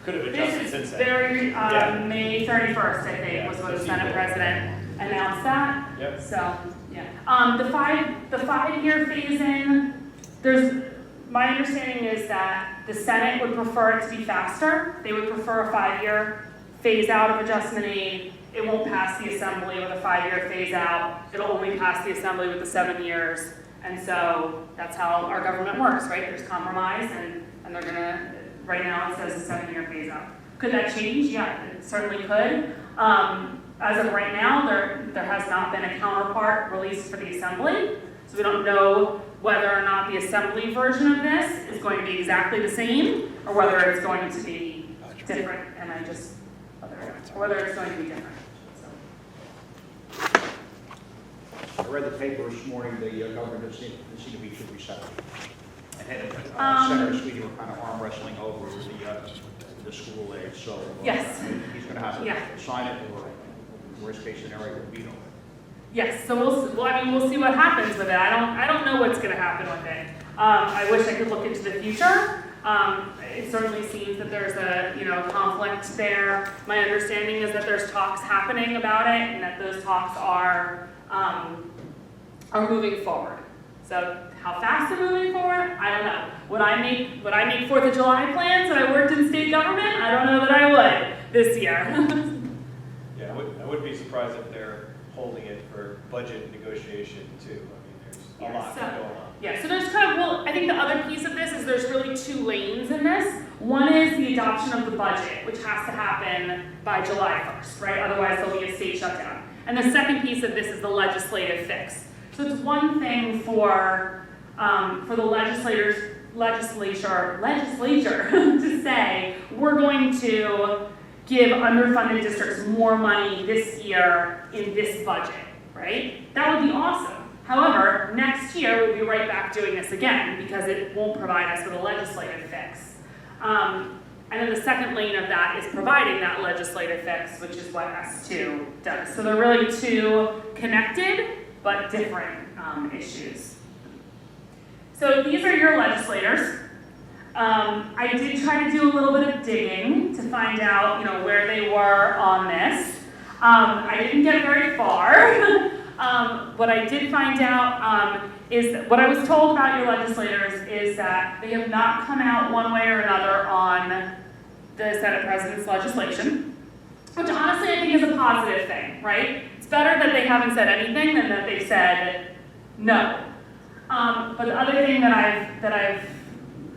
could have adjusted This since is then. very, Yeah. May 31st, I think, was when the Senate President announced that. Yep. So, yeah. The 5-year phase-in, my understanding is that the Senate would prefer it to be faster. They would prefer a 5-year phase-out of adjustment aid. It won't pass the Assembly with a 5-year phase-out. It'll only pass the Assembly with the 7 years. And so that's how our government works, right? There's compromise, and they're gonna, right now it says a 7-year phase out. Could that change? Yeah, it certainly could. As of right now, there has not been a counterpart released for the Assembly, so we don't know whether or not the Assembly version of this is going to be exactly the same, or whether it's going to be different, or whether it's going to be different. I read the paper this morning, the governor doesn't seem to be too receptive. And Senator Sweeney were kind of arm wrestling over the school aid, so Yes. he's going to have to sign it, or worst case scenario, veto it. Yes, so we'll see what happens with it. I don't know what's gonna happen with it. I wish I could look into the future. It certainly seems that there's a, conflict there. My understanding is that there's talks happening about it and that those talks are moving forward. So how fast they're moving forward, I don't know. Would I make 4th of July plans when I worked in state government? I don't know that I would this year. Yeah, I wouldn't be surprised if they're holding it for budget negotiation too. I mean, there's a lot going on. Yeah, so there's I think the other piece of this is there's really 2 lanes in this. One is the adoption of the budget, which has to happen by July 1st, right? Otherwise there'll be a state shutdown. And the second piece of this is the legislative fix. So it's one thing for the legislature to say, we're going to give underfunded districts more money this year in this budget, right? That would be awesome. However, next year we'll be right back doing this again because it won't provide us with a legislative fix. And then the second lane of that is providing that legislative fix, which is what S2 does. So they're really 2 connected but different issues. So these are your legislators. I did try to do a little bit of digging to find out, where they were on this. I didn't get very far. What I did find out is what I was told about your legislators is that they have not come out one way or another on the Senate President's legislation, which honestly I think is a positive thing, right? It's better that they haven't said anything than that they said no. But the other thing that I've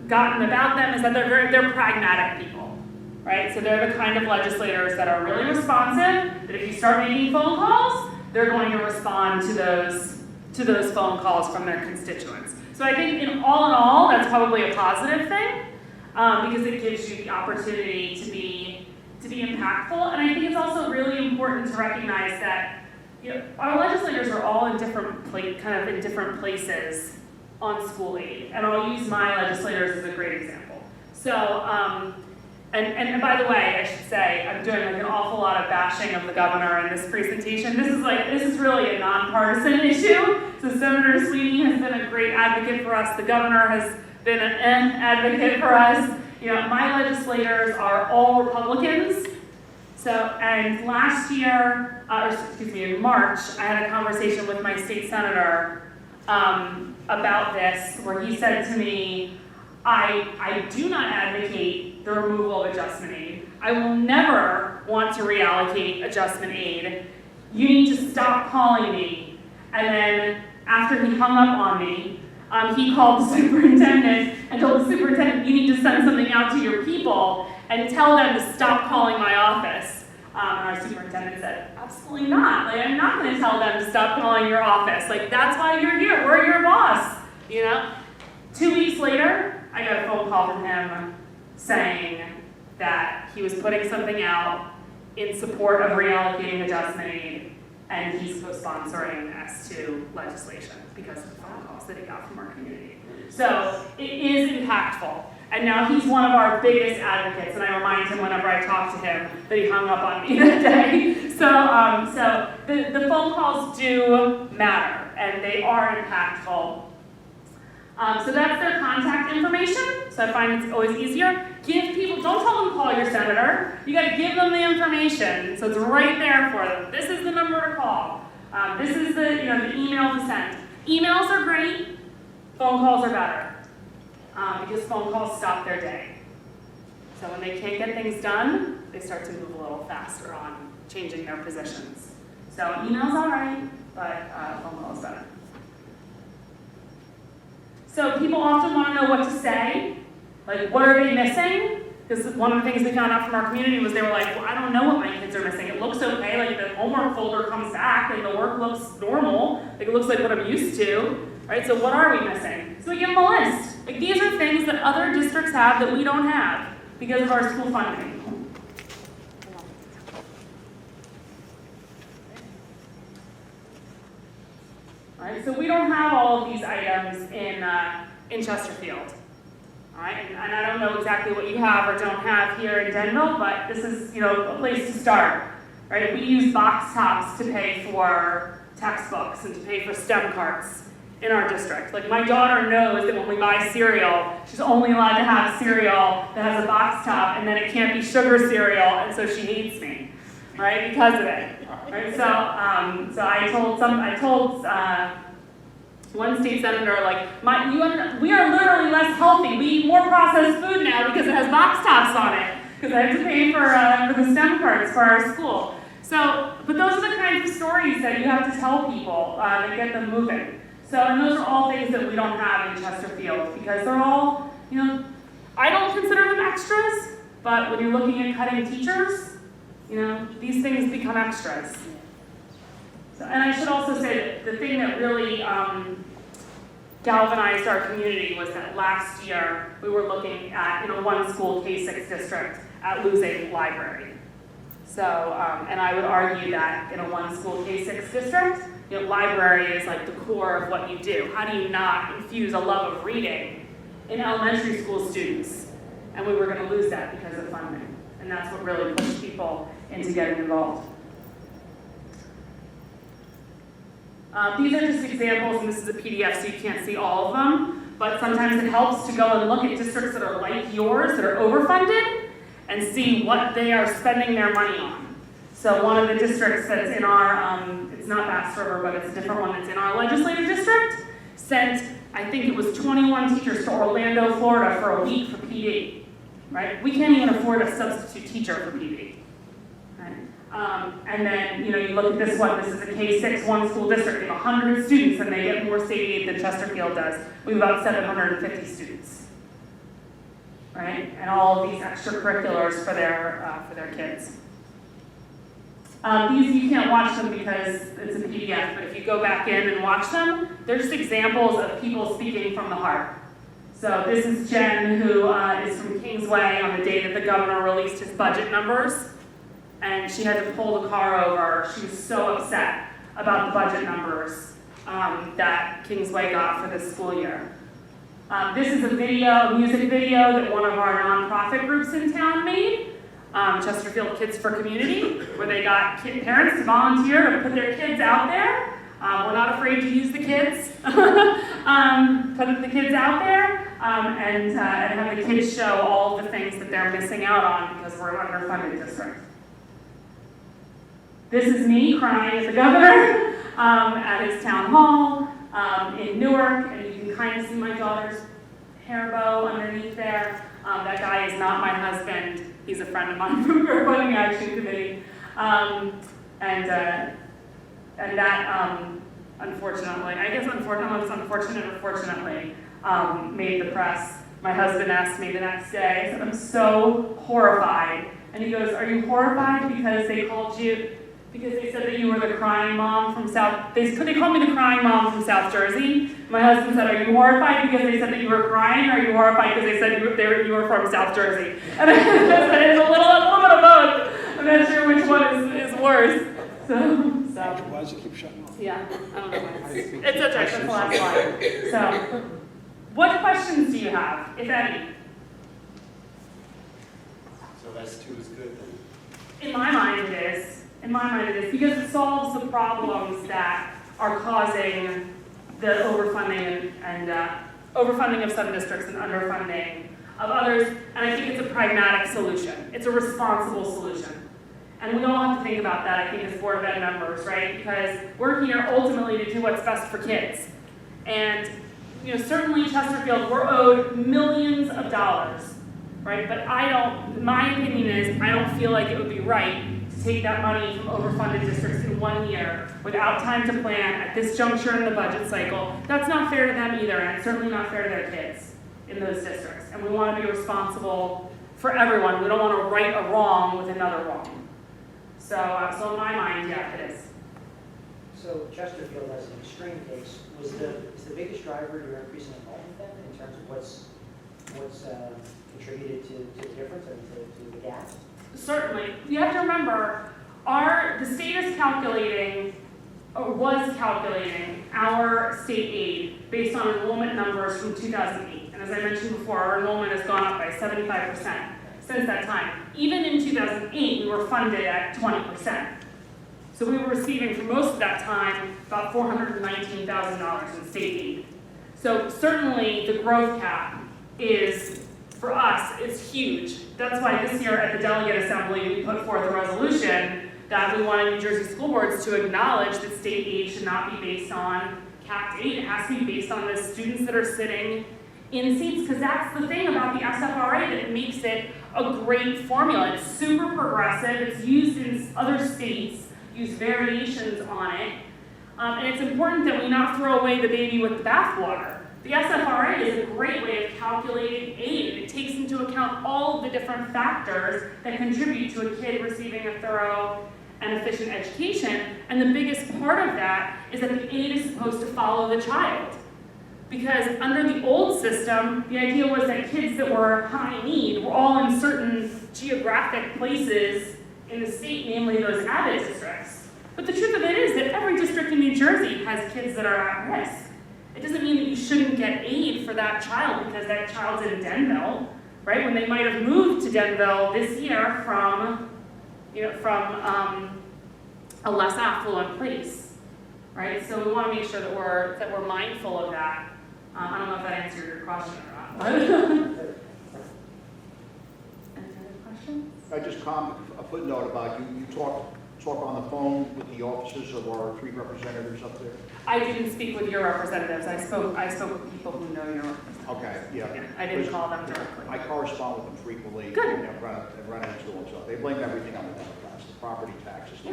gotten about them is that they're pragmatic people, right? So they're the kind of legislators that are really responsive, that if you start making phone calls, they're going to respond to those phone calls from their constituents. So I think in all, that's probably a positive thing because it gives you the opportunity to be impactful. And I think it's also really important to recognize that our legislators are all in different places on school aid. And I'll use my legislators as a great example. So, and by the way, I should say, I'm doing an awful lot of bashing of the governor in this presentation. This is really a nonpartisan issue. So Senator Sweeney has been a great advocate for us. The governor has been an advocate for us. My legislators are all Republicans. So, and last year, in March, I had a conversation with my state senator about this, where he said to me, I do not advocate the removal of adjustment aid. I will never want to reallocate adjustment aid. You need to stop calling me. And then after he hung up on me, he called the superintendent and told the superintendent, you need to send something out to your people and tell them to stop calling my office. And our superintendent said, absolutely not. I'm not going to tell them to stop calling your office. That's why you're here. We're your boss. 2 weeks later, I got a phone call from him saying that he was putting something out in support of reallocating adjustment aid, and he's co-sponsoring S2 legislation because of the phone calls that he got from our community. So it is impactful. And now he's one of our biggest advocates, and I remind him whenever I talk to him that he hung up on me that day. So the phone calls do matter, and they are impactful. So that's their contact information. So I find it's always easier. Give people, don't tell them to call your senator. You got to give them the information, so it's right there for them. This is the number to call. This is the email to send. Emails are great. Phone calls are better. Because phone calls stop their day. So when they can't get things done, they start to move a little faster on changing their positions. So email's all right, but phone calls better. So people often want to know what to say, what are they missing? Because one of the things we found out from our community was they were like, well, I don't know what my kids are missing. It looks okay, the homework folder comes back, and the work looks normal, it looks like what I'm used to, right? So what are we missing? So we give them a list. These are things that other districts have that we don't have because of our school funding. All right, so we don't have all of these items in Chesterfield. All right, and I don't know exactly what you have or don't have here in Denville, but this is a place to start. Right, we use box tops to pay for textbooks and to pay for STEM carts in our district. Like, my daughter knows that when we buy cereal, she's only allowed to have cereal that has a box top, and then it can't be sugar cereal, and so she hates me, right, because of it. Right? So I told one state senator, like, we are literally less healthy. We eat more processed food now because it has box tops on it, because I have to pay for the STEM carts for our school. So, but those are the kinds of stories that you have to tell people to get them moving. So, and those are all things that we don't have in Chesterfield, because they're all, you know, I don't consider them extras, but when you're looking at cutting teachers, you know, these things become extras. So, and I should also say that the thing that really galvanized our community was that last year we were looking at, in a one school K-6 district, at losing library. So, and I would argue that in a one school K-6 district, you know, library is like the core of what you do. How do you not infuse a love of reading in elementary school students? And we were going to lose that because of funding. And that's what really pushed people into getting involved. These are just examples, and this is a PDF, so you can't see all of them. But sometimes it helps to go and look at districts that are like yours, that are overfunded, and see what they are spending their money on. So one of the districts that's in our, it's not Bass River, but it's a different one that's in our legislative district, sent, I think it was 21 teachers to Orlando, Florida for a week for PD, right? We can't even afford a substitute teacher for PD, right? And then, you know, you look at this one, this is a K-6 one school district, they have 100 students and they get more state aid than Chesterfield does. We have about 750 students, right? And all of these extracurriculars for their kids. These you can't watch them because it's a PDF, but if you go back in and watch them, they're just examples of people speaking from the heart. So this is Jen, who is from Kingsway on the day that the governor released his budget numbers, and she had to pull the car over. She was so upset about the budget numbers that Kingsway got for this school year. This is a music video that one of our nonprofit groups in town made. Chesterfield Kids for Community, where they got parents to volunteer to put their kids out there. We're not afraid to use the kids. Put the kids out there and have the kids show all the things that they're missing out on because we're an underfunded district. This is me crying at the governor at his town hall in Newark, and you can kind of see my daughter's hair bow underneath there. That guy is not my husband. He's a friend of mine from our Funding Action Committee. And that, unfortunately, I guess unfortunate or fortunately, made the press. My husband asked me the next day, I said, I'm so horrified. And he goes, are you horrified because they called you, because they said that you were the crying mom from they called me the crying mom from South Jersey. My husband said, are you horrified because they said that you were crying, or are you horrified because they said you were from South Jersey? And I said, it's a little bit of both. I'm not sure which one is worse. So. Why does it keep shutting off? Yeah, I don't know why. It's okay, that's the last slide. So, what questions do you have, if any? So S2 is good then? In my mind it is. In my mind it is, because it solves the problems that are causing the overfunding and overfunding of some districts and underfunding of others, and I think it's a pragmatic solution. It's a responsible solution. And we all have to think about that, I think, as Board of Ed members, right? Because we're here ultimately to do what's best for kids. And, you know, certainly Chesterfield, we're owed millions of dollars, right? But my opinion is, I don't feel like it would be right to take that money from overfunded districts in 1 year without time to plan at this juncture in the budget cycle. That's not fair to them either, and it's certainly not fair to their kids in those districts. And we want to be responsible for everyone. We don't want to right a wrong with another wrong. So in my mind, yeah, it is. So Chesterfield, as an extreme case, is the biggest driver to your increase in enrollment then, in terms of what's contributed to the difference and to the gap? Certainly. You have to remember, the state is calculating, or was calculating, our state aid based on enrollment numbers from 2008. And as I mentioned before, our enrollment has gone up by 75% since that time. Even in 2008, we were funded at 20%. So we were receiving for most of that time about $419,000 in state aid. So certainly the growth cap is, for us, it's huge. That's why this year at the delegate assembly, we put forth a resolution that we wanted New Jersey school boards to acknowledge that state aid should not be based on capped aid. It has to be based on the students that are sitting in seats, because that's the thing about the SFRA that makes it a great formula. It's super progressive. It's used in other states, use variations on it. And it's important that we not throw away the baby with the bathwater. The SFRA is a great way of calculating aid. It takes into account all of the different factors that contribute to a kid receiving a thorough and efficient education. And the biggest part of that is that the aid is supposed to follow the child. Because under the old system, the idea was that kids that were high need were all in certain geographic places in the state, namely those avid districts. But the truth of it is that every district in New Jersey has kids that are at risk. It doesn't mean that you shouldn't get aid for that child because that child's in Denville, right? When they might have moved to Denville this year from a less affluent place, right? So we want to make sure that we're mindful of that. I don't know if that answered your question or not. Any other questions? I just comment a footnote about you talk on the phone with the offices of our 3 representatives up there. I didn't speak with your representatives. I spoke with people who know your representatives. Okay, yeah. I didn't call them directly. I correspond with them frequently. Good. You know, run into them, so they blame everything on the Democrats, the property taxes, the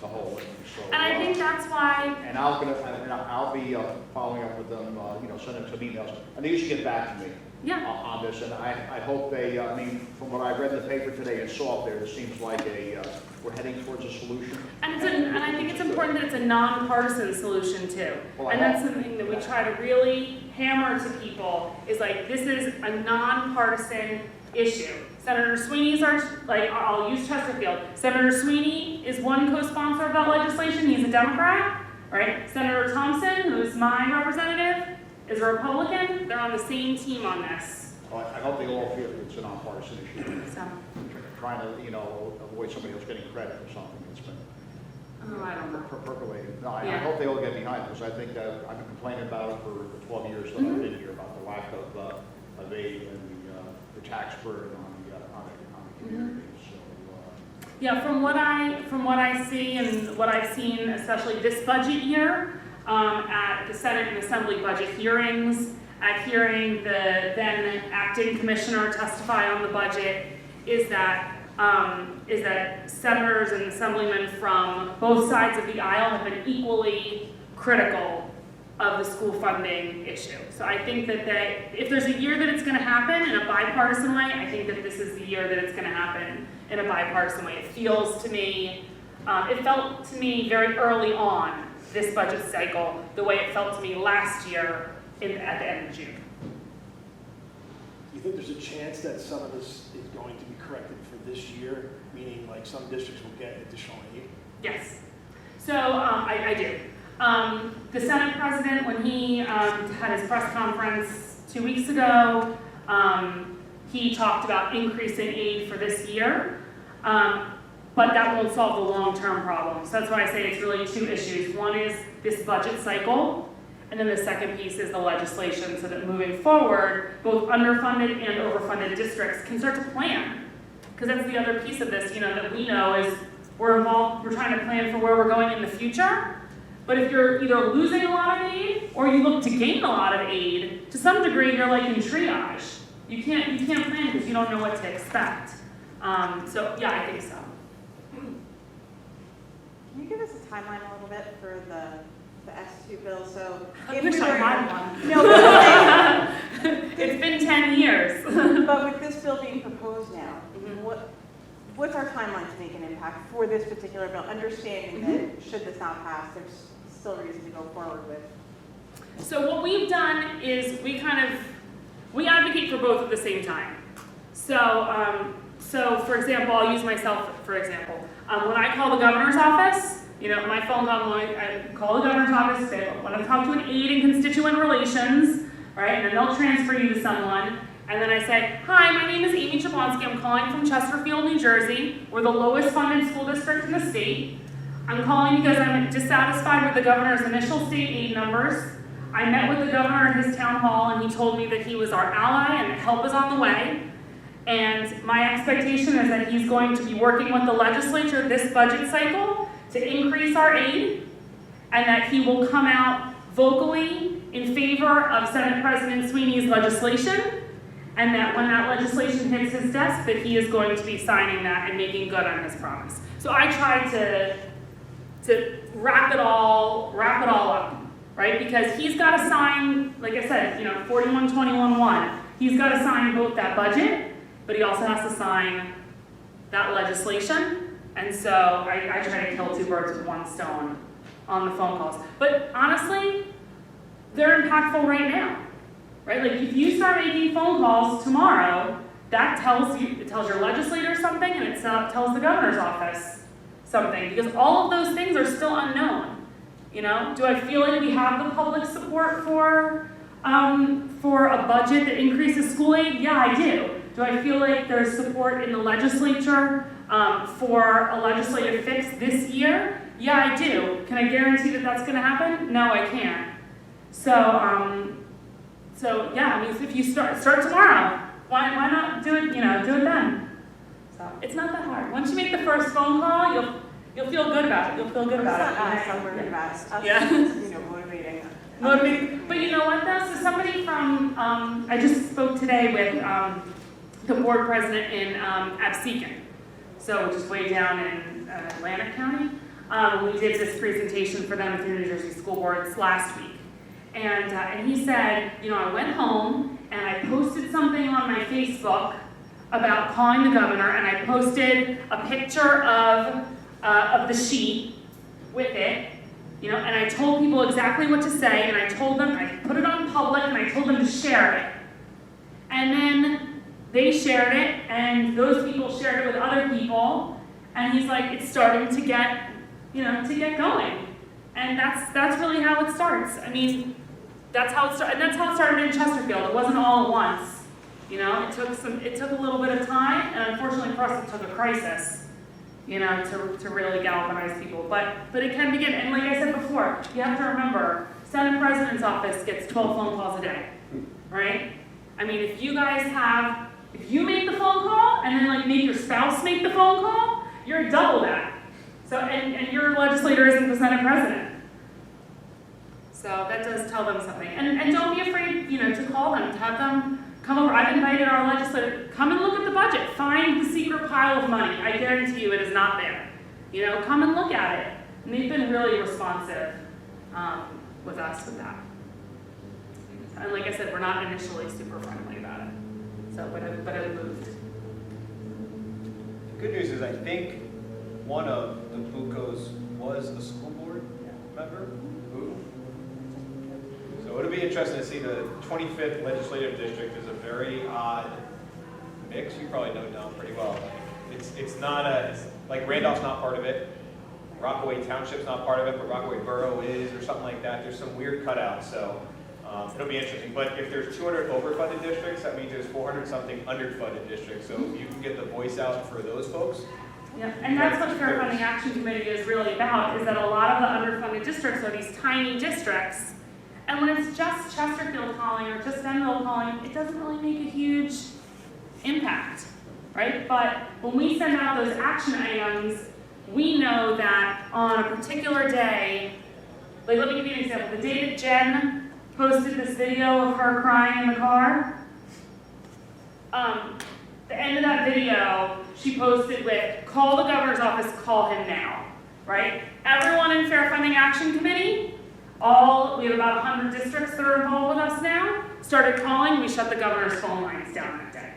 whole thing. So, And I think that's why. And I'll be following up with them, sending some emails. And they usually get back to me on this, and I hope they, from what I read in the paper today and saw up there, it seems like we're heading towards a solution. And I think it's important that it's a nonpartisan solution too. Well, And that's something that we try to really hammer to people is like, this is a nonpartisan issue. Senator Sweeney's I'll use Chesterfield. Senator Sweeney is one co-sponsor of that legislation. He's a Democrat, right? Senator Thompson, who's my representative, is a Republican. They're on the same team on this. Well, I hope they all feel it's a nonpartisan issue. So, Trying to, avoid somebody else getting credit for something that's been I don't know. percolated. No, I Yeah. hope they all get behind it, because I think that I've been complaining about it for the 12 years that I've been here, about the lack of aid and the tax burden on the community. So, Yeah, from what I see and what I've seen, especially this budget year, at the Senate and Assembly budget hearings, at hearing the then acting commissioner testify on the budget, is that senators and assemblymen from both sides of the aisle have been equally critical of the school funding issue. So I think that if there's a year that it's going to happen in a bipartisan way, I think that this is the year that it's going to happen in a bipartisan way. It feels to me, it felt to me very early on this budget cycle, the way it felt to me last year at the end of June. Do you think there's a chance that some of this is going to be corrected for this year, meaning like some districts will get additional aid? Yes. So I do. The Senate president, when he had his press conference 2 weeks ago, he talked about increasing aid for this year, but that won't solve the long-term problem. So that's why I say it's really 2 issues. One is this budget cycle, and then the second piece is the legislation, so that moving forward, both underfunded and overfunded districts can start to plan. Because that's the other piece of this, that we know is we're trying to plan for where we're going in the future. But if you're either losing a lot of aid or you look to gain a lot of aid, to some degree you're like in triage. You can't plan because you don't know what to expect. So yeah, I think so. Can you give us a timeline a little bit for the S2 bill? So I wish I had one. No, but It's been 10 years. but with this bill being proposed now, what's our timeline to make an impact for this particular bill? Understanding that should this not pass, there's still reason to go forward with. So what we've done is we advocate for both at the same time. So for example, I'll use myself for example. When I call the governor's office, my phone call, I call the governor's office, say, I want to talk to an aide in constituent relations, right? And then they'll transfer you to someone. And then I say, hi, my name is Amy Chablonsky. I'm calling from Chesterfield, New Jersey. We're the lowest funded school district in the state. I'm calling because I'm dissatisfied with the governor's initial state aid numbers. I met with the governor at his town hall and he told me that he was our ally and help is on the way. And my expectation is that he's going to be working with the legislature this budget cycle to increase our aid, and that he will come out vocally in favor of Senate President Sweeney's legislation, and that when that legislation hits his desk, that he is going to be signing that and making good on his promise. So I tried to wrap it all up, right? Because he's got to sign, like I said, 41-21-1. He's got to sign both that budget, but he also has to sign that legislation. And so I try to kill two birds with one stone on the phone calls. But honestly, they're impactful right now, right? Like if you start making phone calls tomorrow, that tells your legislator something, and it tells the governor's office something, because all of those things are still unknown. Do I feel like we have the public support for a budget that increases school aid? Yeah, I do. Do I feel like there's support in the legislature for a legislative fix this year? Yeah, I do. Can I guarantee that that's going to happen? No, I can't. So yeah, I mean, if you start tomorrow, why not do it? Do it then. So it's not that hard. Once you make the first phone call, you'll feel good about it. You'll feel good about it. I'm worried about us. Yeah. Motivating. Motivating. But you know what though? So somebody from I just spoke today with the board president in Absecon, so which is way down in Atlantic County. We did this presentation for them through New Jersey School Boards last week. And he said, I went home and I posted something on my Facebook about calling the governor, and I posted a picture of the sheet with it, and I told people exactly what to say, and I told them, I put it on public, and I told them to share it. And then they shared it, and those people shared it with other people, and he's like, it's starting to get, going. And that's really how it starts. I mean, that's how it started, and that's how it started in Chesterfield. It wasn't all at once. It took a little bit of time, and unfortunately for us, it took a crisis, to really galvanize people. But it can begin, and like I said before, you have to remember, Senate President's office gets 12 phone calls a day, right? I mean, if you make the phone call, and then make your spouse make the phone call, you're double that. So, and your legislator isn't the Senate President. So that does tell them something. And don't be afraid, to call them, to have them come over. I've invited our legislator, come and look at the budget. Find the secret pile of money. I guarantee you it is not there. Come and look at it. And they've been really responsive with us with that. And like I said, we're not initially super friendly about it. So, but I've moved. The good news is I think one of the Bucos was a school board member. So it'll be interesting to see. The 25th legislative district is a very odd mix. You probably know Don pretty well. It's like Randolph's not part of it. Rockaway Township's not part of it, but Rockaway Borough is, or something like that. There's some weird cutouts, so it'll be interesting. But if there's 200 overfunded districts, that means there's 400 something underfunded districts. So if you can get the voice out for those folks. Yeah, and that's what Fair Funding Action Committee is really about, is that a lot of the underfunded districts are these tiny districts. And when it's just Chesterfield calling or just Denville calling, it doesn't really make a huge impact, right? But when we send out those action items, we know that on a particular day, let me give you an example. The day that Jen posted this video of her crying in the car, the end of that video, she posted with, call the governor's office, call him now, right? Everyone in Fair Funding Action Committee, we have about 100 districts that are involved with us now, started calling. We shut the governor's phone lines down that day,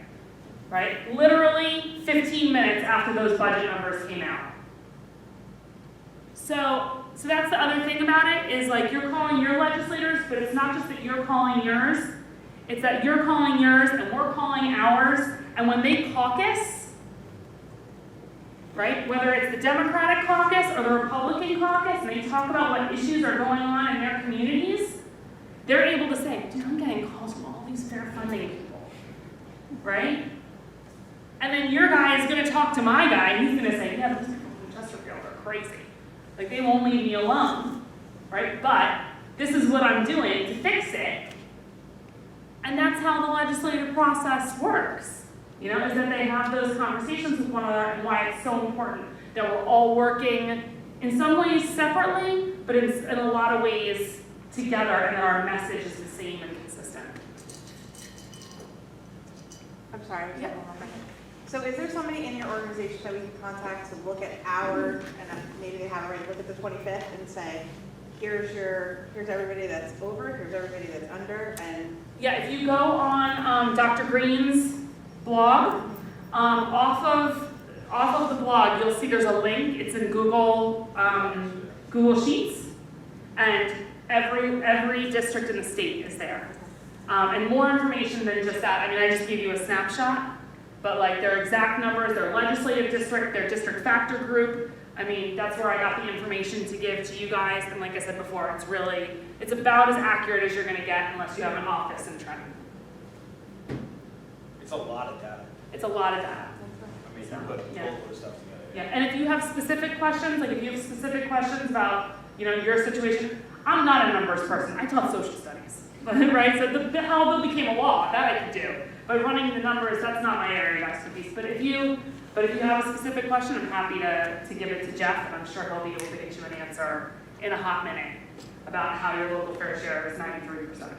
right? Literally 15 minutes after those budget numbers came out. So that's the other thing about it, is you're calling your legislators, but it's not just that you're calling yours, it's that you're calling yours and we're calling ours, and when they caucus, right, whether it's the Democratic caucus or the Republican caucus, and they talk about what issues are going on in their communities, they're able to say, dude, I'm getting calls from all these fair funding people, right? And then your guy is going to talk to my guy, and he's going to say, yeah, those people from Chesterfield are crazy. Like, they won't leave me alone, right? But this is what I'm doing to fix it. And that's how the legislative process works, you know, is that they have those conversations with one another, and why it's so important that we're all working in some ways separately, but in a lot of ways together, and that our message is the same and consistent. I'm sorry, I just have one more question. So is there somebody in your organization that we can contact to look at our, and maybe they have already, look at the 25th and say, here's everybody that's over, here's everybody that's under, and Yeah, if you go on Dr. Green's blog, off of the blog, you'll see there's a link. It's in Google Sheets, and every district in the state is there. And more information than just that. I mean, I just gave you a snapshot, but like their exact numbers, their legislative district, their district factor group. I mean, that's where I got the information to give to you guys. And like I said before, it's about as accurate as you're going to get unless you have an office in Trenton. It's a lot of data. It's a lot of data. I mean, you put Yeah. multiple stuff together. Yeah, and if you have specific questions, like if you have specific questions about, you know, your situation, I'm not a numbers person. I taught social studies, right? So how a bill became a law, that I could do. But running the numbers, that's not my area of expertise. But if you have a specific question, I'm happy to give it to Jeff, and I'm sure he'll be able to get you an answer in a hot minute about how your local fair share is 93%.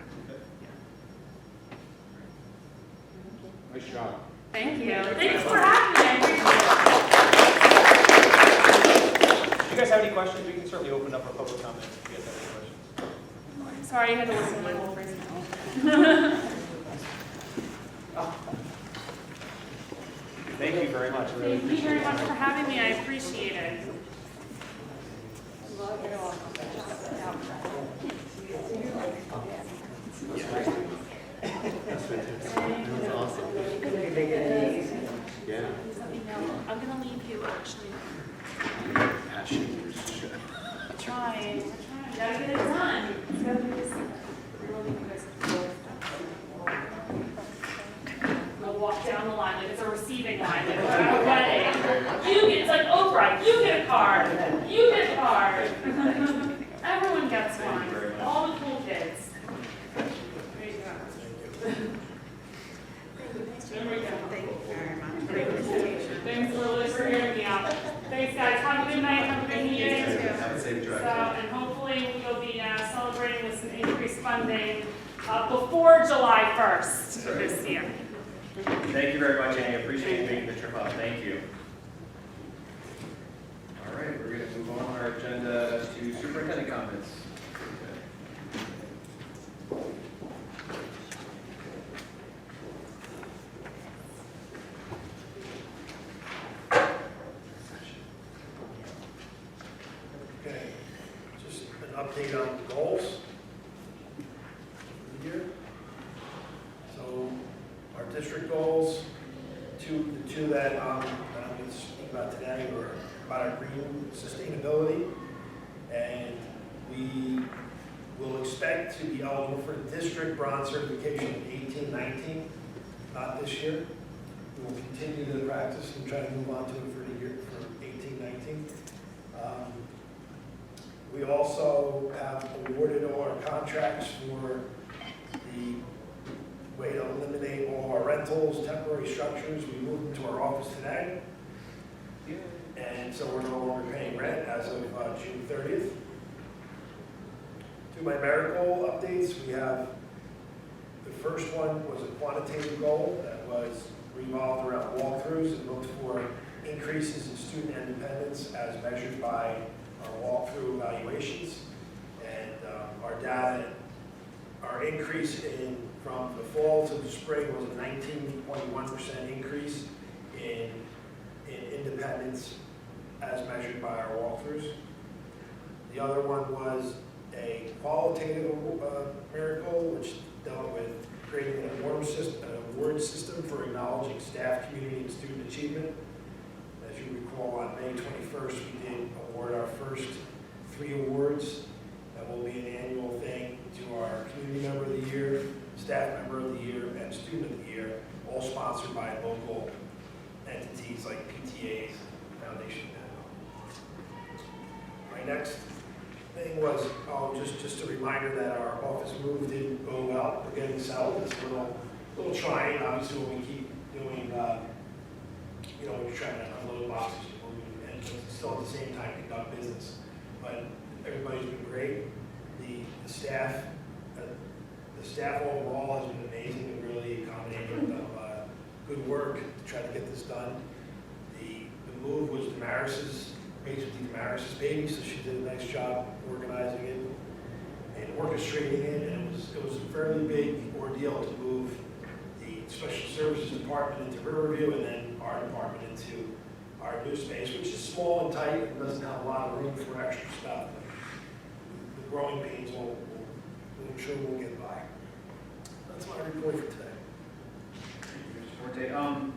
Nice job. Thank you. Thanks for having me. I appreciate it. If you guys have any questions, we can certainly open up for public comment if you guys have any questions. Sorry, I had to listen to my whole presentation. Thank you very much. I really Thank you appreciate very it. much for having me. I appreciate it. I'm gonna leave you actually. We're trying. Gotta get it done. It's gotta be this. We'll leave you guys at the door. We'll walk down the line like it's a receiving line, like we're at a wedding. It's like Oprah, you get a card, you get a card. Everyone gets one, all the cool kids. There you go. There we go. thank you very much for the presentation. Thanks for hearing me out. Thanks, guys. Have a good night. Have a good meeting. Have a safe drive. And hopefully we'll be celebrating with some increased funding before July 1st this year. Thank you very much, Annie. I appreciate you making the trip up. Thank you. All right, we're going to move on our agenda to superintendent comments. Okay, just an update on the goals for the year. So our district goals, the two that I'm going to speak about today were about our green sustainability. And we will expect to be eligible for the district bronze certification in 18-19, not this year. We will continue the practice and try to move on to it for the year for 18-19. We also have awarded all our contracts for the way to eliminate all our rentals, temporary structures. We moved into our office today. And so we're no longer paying rent as of June 30th. To my medical updates, we have, the first one was a quantitative goal that was revolved around walkthroughs and looked for increases in student independence as measured by our walkthrough evaluations. And our data, our increase from the fall to the spring was a 19.1% increase in independence as measured by our walkthroughs. The other one was a qualitative miracle, which dealt with creating an award system for acknowledging staff, community, and student achievement. As you recall, on May 21st, we did award our first 3 awards. That will be an annual thing to our community member of the year, staff member of the year, and student of the year, all sponsored by local entities like PTAs, Foundation. Right next thing was, just a reminder that our office move didn't go well. We're getting settled. It's a little trying, obviously, when we keep doing, we're trying to unload boxes and still at the same time conduct business. But everybody's been great. The staff overall has been amazing and really accommodating of good work to try to get this done. The move was basically Damaris's baby, so she did a nice job organizing it and orchestrating it, and it was a fairly big ordeal to move the special services department into Riverview and then our department into our new space, which is small and tight and doesn't have a lot of room for extra stuff. But the growing pains I'm sure we'll get by. That's my report for today. Thank you, Mr. Forte.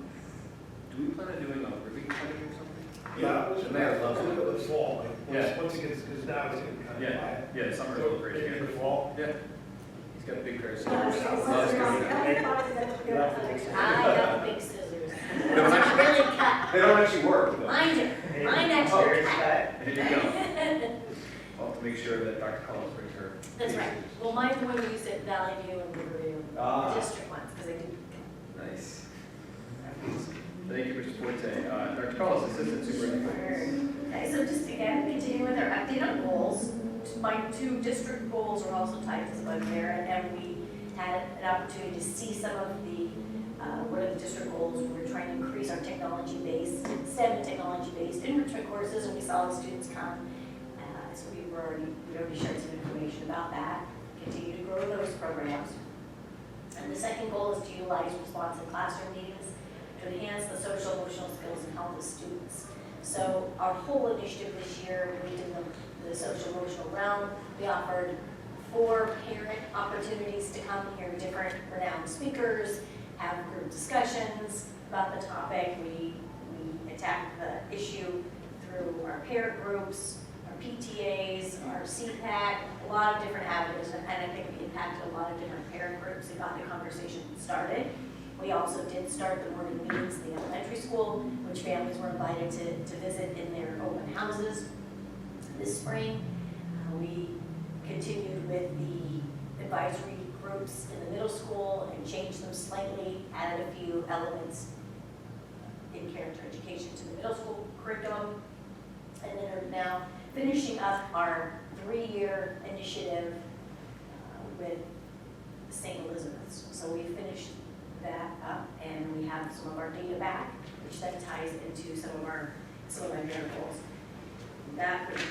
Do we plan on doing a ribbon cutting or something? Yeah, The mayor loves a little bit of fall. Yeah. Once it gets, because now it's going to kind of quiet. Yeah, the summer is So great. maybe in the fall. Yeah. He's got a big pair of I scissors. have big scissors. They don't actually- Really cut. They don't actually work, though. Mine do. Mine actually cut. There you go. I'll have to make sure that Dr. Collins brings her. That's right. Well, mine's the one we used at Valley View and Riverview, the district ones, because they do. Nice. Thank you, Mr. Forte. Dr. Collins, Assistant Superintendent. Okay, so just again, continuing with our update on goals, my 2 district goals are also tied to the there, and we had an opportunity to see some of the, what are the district goals. We were trying to increase our technology-based, STEM and technology-based enrichment courses, and we saw the students come. So we already shared some information about that. Continue to grow those programs. And the second goal is to utilize responsive classroom meetings to enhance the social emotional skills and health of students. So our whole initiative this year, we did the social emotional realm. We offered 4 parent opportunities to come hear different renowned speakers, have group discussions about the topic. We attacked the issue through our parent groups, our PTAs, our CPAC, a lot of different avenues, and I think we impacted a lot of different parent groups and got the conversation started. We also did start the morning meetings in the elementary school, which families were invited to visit in their open houses this spring. We continued with the advisory groups in the middle school and changed them slightly, added a few elements in character education to the middle school curriculum, and then are now finishing up our 3-year initiative with St. Elizabeth's. So we finished that up, and we have some of our data back, which then ties into some of our miracles. That would be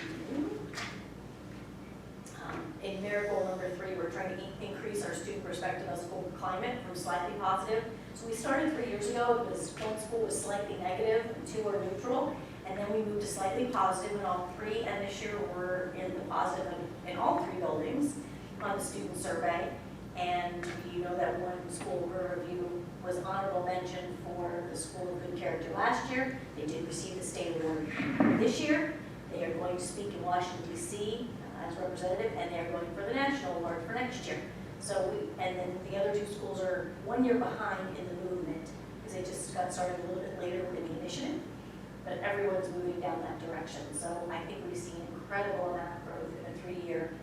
in miracle number 3, we're trying to increase our student perspective of school climate from slightly positive. So we started 3 years ago. It was one school was slightly negative, and 2 were neutral. And then we moved to slightly positive in all 3, and this year we're in the positive in all 3 buildings on the student survey. And you know that one school, Riverview, was honorable mention for the School of Good Character last year. They did receive the state award this year. They are going to speak in Washington, D.C. As representative, and they're going for the national award for next year. So, and then the other 2 schools are 1 year behind in the movement, because they just got started a little bit later with the initiative. But everyone's moving down that direction. So I think we've seen incredible amount of growth in a 3-year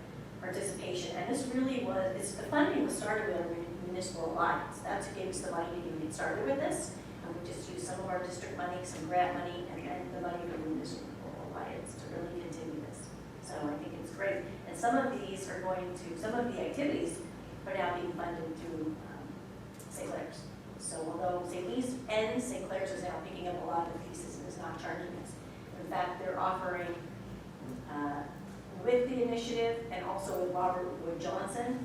participation. And this really was, the funding was started with a municipal alliance. That's who gave us the money to even get started with this. And we just used some of our district money, some grant money, and then the money from the municipal alliance to really continue this. So I think it's great. And some of these are some of the activities are now being funded through St. Clair's. So although St. Lee's and St. Clair's is now picking up a lot of the pieces and is not charging us. In fact, they're offering, with the initiative and also with Robert Wood Johnson,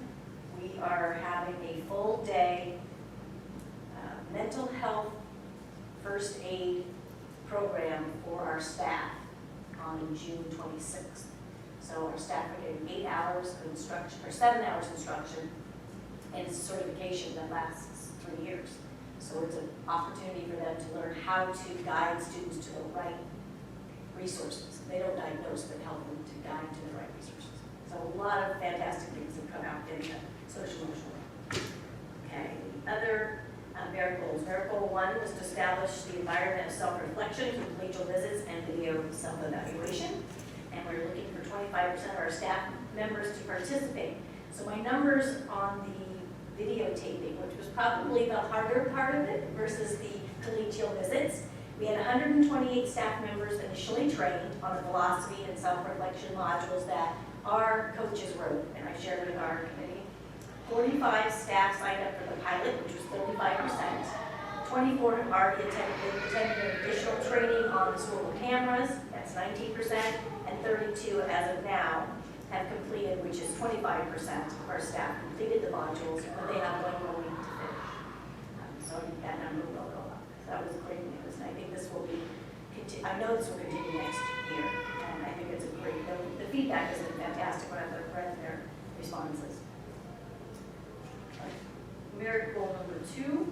we are having a full day mental health first aid program for our staff on June 26th. So our staff are getting 8 hours of instruction, or 7 hours instruction, and it's a certification that lasts 3 years. So it's an opportunity for them to learn how to guide students to the right resources. They don't diagnose, but help them to guide to the right resources. So a lot of fantastic things have come out in the social emotional. Okay, the other miracles. Miracle 1 was to establish the environment of self-reflection through collegial visits and video self-evaluation. and we're looking for 25% of our staff members to participate. So my numbers on the videotaping, which was probably the harder part of it versus the collegial visits, we had 128 staff members initially trained on the philosophy and self-reflection modules that our coaches wrote, and I shared with our committee. 45 staff signed up for the pilot, which was 35%. 24 have already attended additional training on the swivel cameras, that's 19%, and 32 as of now have completed, which is 25% of our staff completed the modules, but they have one more week to finish. So I think that number will go up. So that was great news, and I think this will be, I know this will continue next year, and I think it's a great, the feedback has been fantastic when I've read their responses. Merit goal number 2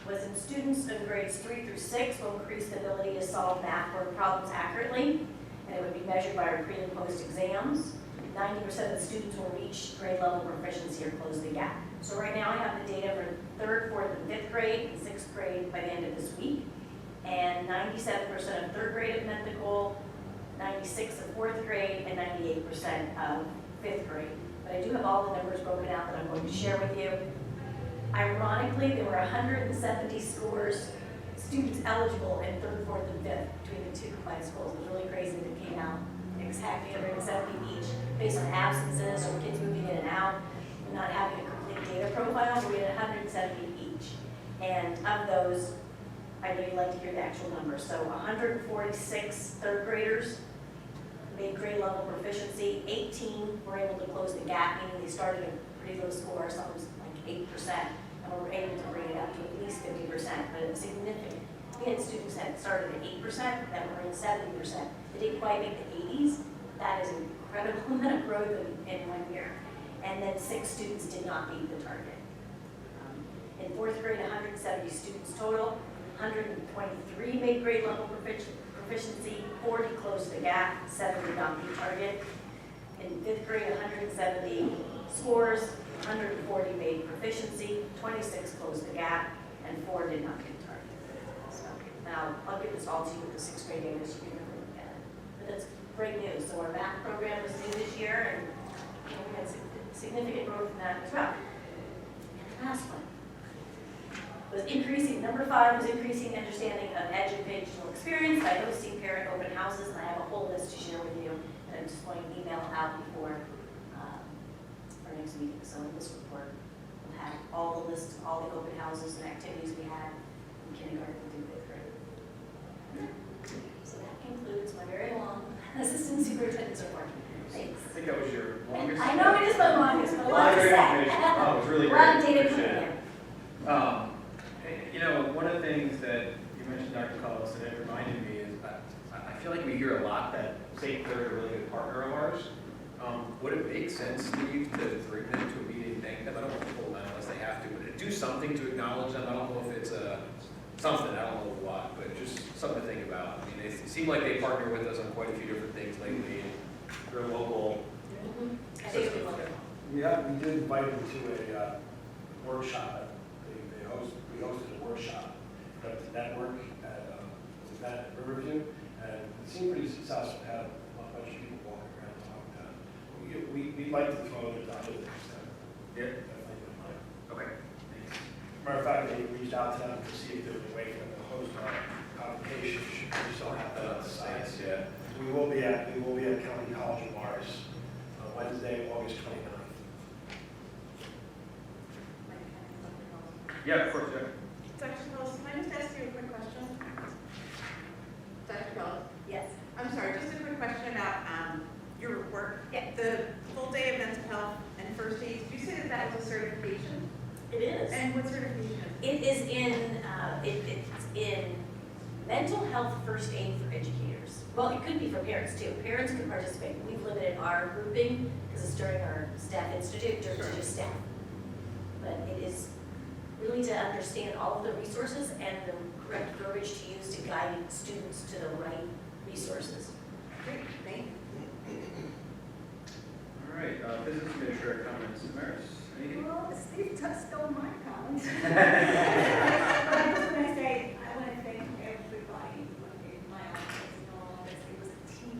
was in students in grades 3 through 6 will increase the ability to solve math word problems accurately, and it would be measured by our pre and post exams. 90% of the students will reach grade level proficiency or close the gap. So right now I have the data for 3rd, 4th, and 5th grade and 6th grade by the end of this week. And 97% of 3rd grade have met the goal, 96% of 4th grade, and 98% of 5th grade. But I do have all the numbers broken out that I'm going to share with you. Ironically, there were 170 students eligible in 3rd, 4th, and 5th between the 2 combined schools. It was really crazy that it came out exactly 170 each based on absences or kids moving in and out and not having a complete data profile. We had 170 each. And of those, I know you'd like to hear the actual numbers. So 146 3rd graders made grade level proficiency. 18 were able to close the gap, meaning they started a pretty low score, some was like 8%, and we were able to bring it up to at least 50%, but it was significant. We had students that started at 8% that were in 70%. They didn't quite make the 80s. That is an incredible amount of growth in 1 year. And then 6 students did not meet the target. In 4th grade, 170 students total. 123 made grade level proficiency, 40 closed the gap, 7 did not meet target. In 5th grade, 170 scores, 140 made proficiency, 26 closed the gap, and 4 did not meet target. So now I'll give this all to you with the 6th grade data so you can look at it. But that's great news. So our math program was new this year, and we had significant growth in that as well. And the last one was increasing, number 5 was increasing understanding of educational experience by hosting parent open houses, and I have a whole list to share with you, and I'm just going to email out before our next meeting. So in this report, we'll have all the lists, all the open houses and activities we had in kindergarten through 5th grade. So that concludes my very long assistant superintendent's report. Thanks. I think that was your longest. I know it is my longest, but a lot to Great say. information. Oh, it was really A great. lot of data Appreciate coming it. in. You know, one of the things that you mentioned, Dr. Cullis, and it reminded me is I feel like we hear a lot that St. Clair is a really good partner of ours. Would it make sense, Steve, to bring them to a meeting and thank them? I don't want to pull them unless they have to, but do something to acknowledge them. I don't know if it's something, I don't know what, but just something to think about. I mean, they seem like they partner with us on quite a few different things lately. They're local. I think it'd be wonderful. We did invite them to a workshop. We hosted a workshop at the network at Riverview, and it seemed pretty successful. Had a bunch of people walking around talking to them. We'd like to throw it out to the next time. Yeah. Definitely would like. Okay. Thanks. Matter of fact, they reached out to them to see if there was a way for them to host our convocation. We still have that on the site. Yeah. We will be at County College of Mars on Wednesday, August 29th. Yeah, of course, yeah. Dr. Cullis, can I just ask you a quick question? Dr. Cullis? Yes. I'm sorry, just a quick question about your work. Yeah. The full day of mental health and first aid, did you say that was a certification? It is. And what certification? It is it's in mental health first aid for educators. Well, it could be for parents too. Parents can participate. We've limited our grouping because it's during our staff institute, to just staff. But it is really to understand all of the resources and the correct verbiage to use to guide students to the right resources. Great, thank you. All right, business administrator comments. Maris, anything? Well, Steve touched on my comments. But I just want to say, I want to thank everybody in my office and all of this. It was a team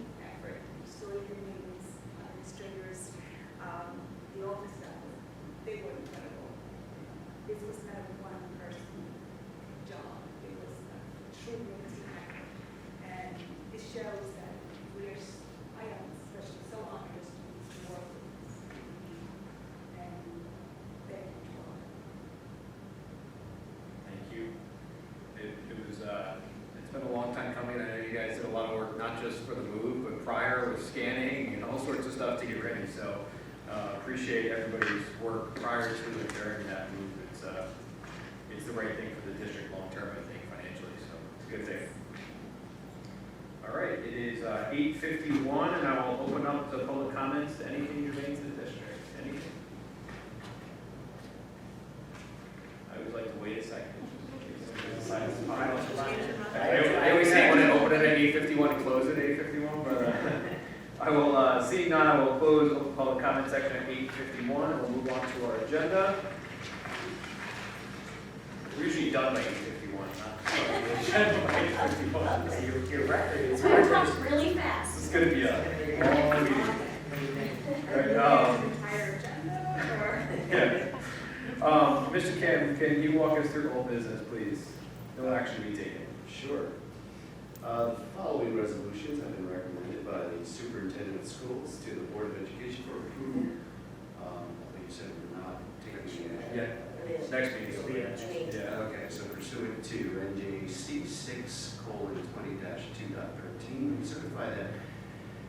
not just for the move, but prior with scanning and all sorts of stuff to get ready. So appreciate everybody's work prior to and during that move. It's the right thing for the district long term, I think, financially. So it's a good thing. All right, it is 8:51, and I will open up the public comments to anything you bring to the district. Anything? I would like to wait a second. I always say when I open it at 8:51 and close it at 8:51, but I will, seeing none, I will close the public comment section at 8:51, and we'll move on to our agenda. We're usually done by 8:51, not the agenda by 8:51. Your record is. It's going to come really fast. It's going to be a long meeting. Right, Entire agenda, or? yeah. Mr. Kim, can you walk us through old business, please? No action be taken. Sure. The following resolutions have been recommended by the superintendent of schools to the Board of Education for approval. I think you said we're not taking any action. Yeah. It is. Next meeting will be next. Yeah. Okay, so pursuant to NJC 6:20-2.13, we certify that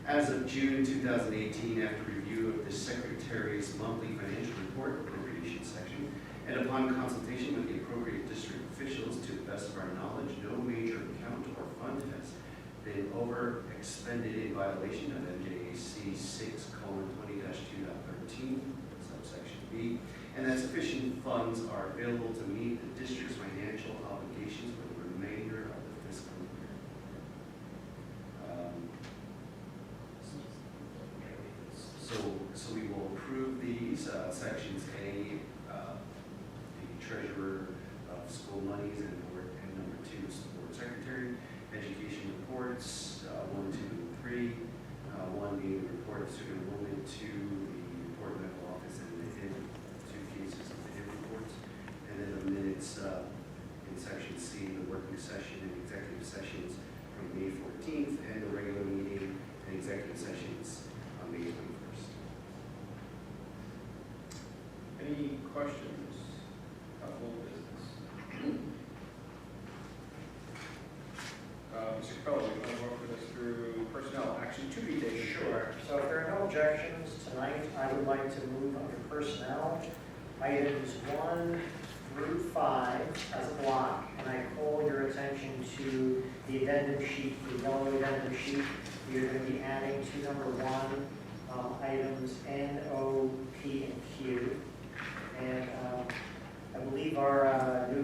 as of June 2018, after review of the Secretary's monthly financial report appropriation section, and upon consultation with the appropriate district officials, to the best of our knowledge, no major account or fund has been over-expended in violation of NJC 6:20-2.13, subsection B, and that sufficient funds are available to meet the district's financial obligations for the remainder of the fiscal year. So we will approve these, sections A, the treasurer of school monies, and number 2 is the board secretary, education reports, 1, 2, and 3. 1 being the report of student enrollment, 2 the report of medical office, and the HIB, 2 cases of the HIB reports, and then the minutes in section C, the working session and executive sessions from May 14th, and the regular meeting and executive sessions on May 21st. Any questions about old business? Mr. Capello, you want to walk with us through personnel action to be taken? Sure. So if there are no objections tonight, I would like to move under personnel, items 1 through 5 as a block, and I call your attention to the addendum sheet, the yellow addendum sheet. You're going to be adding to number 1, items N, O, P, and Q. And I believe our new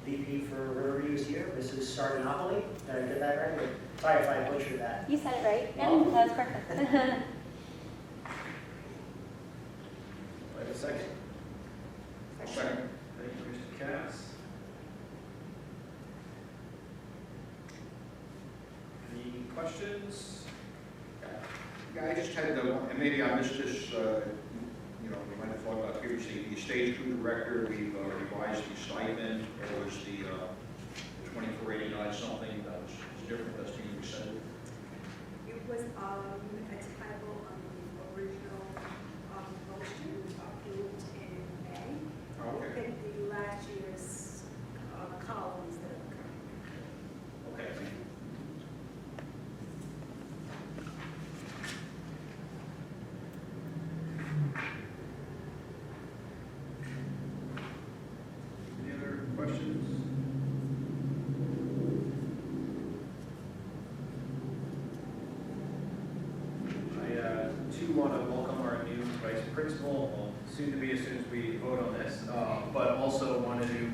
VP for Riverview is here, Mrs. Sardinopoli. Did I get that right? Or, sorry if I butchered that. You said it right. Yeah, Oh. that was perfect. Do I have a second? Second. Thank you, Mr. Cass. Any questions? Yeah, I just had, and maybe I missed this, you know, we might have thought about previously, the stage crew director, we've revised the stipend, or was the 2489 something that was different, that's being rescinded? It was a typo on the original motion approved in May. Oh, okay. In the last year's columns that are current. Okay, thank you. Any other questions? I too want to welcome our new vice principal, well, soon to be as soon as we vote on this, but also wanted to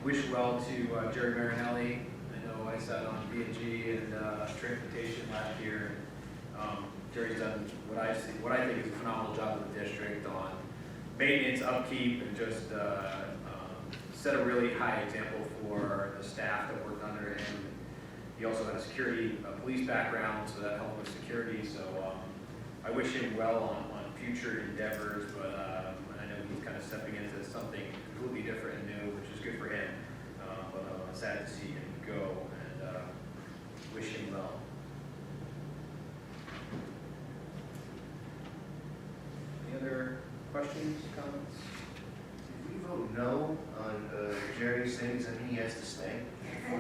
wish well to Jerry Marinelli. I know I sat on B&G and transportation last year. Jerry's done what I think is a phenomenal job with the district on maintenance, upkeep, and just set a really high example for the staff that worked under him. He also had a police background, so that helped with security. So I wish him well on future endeavors, but I know he's kind of stepping into something completely different and new, which is good for him. But I'm sad to see him go, and wish him well. Any other questions, comments? Did we vote no on Jerry's things, and he has to stay.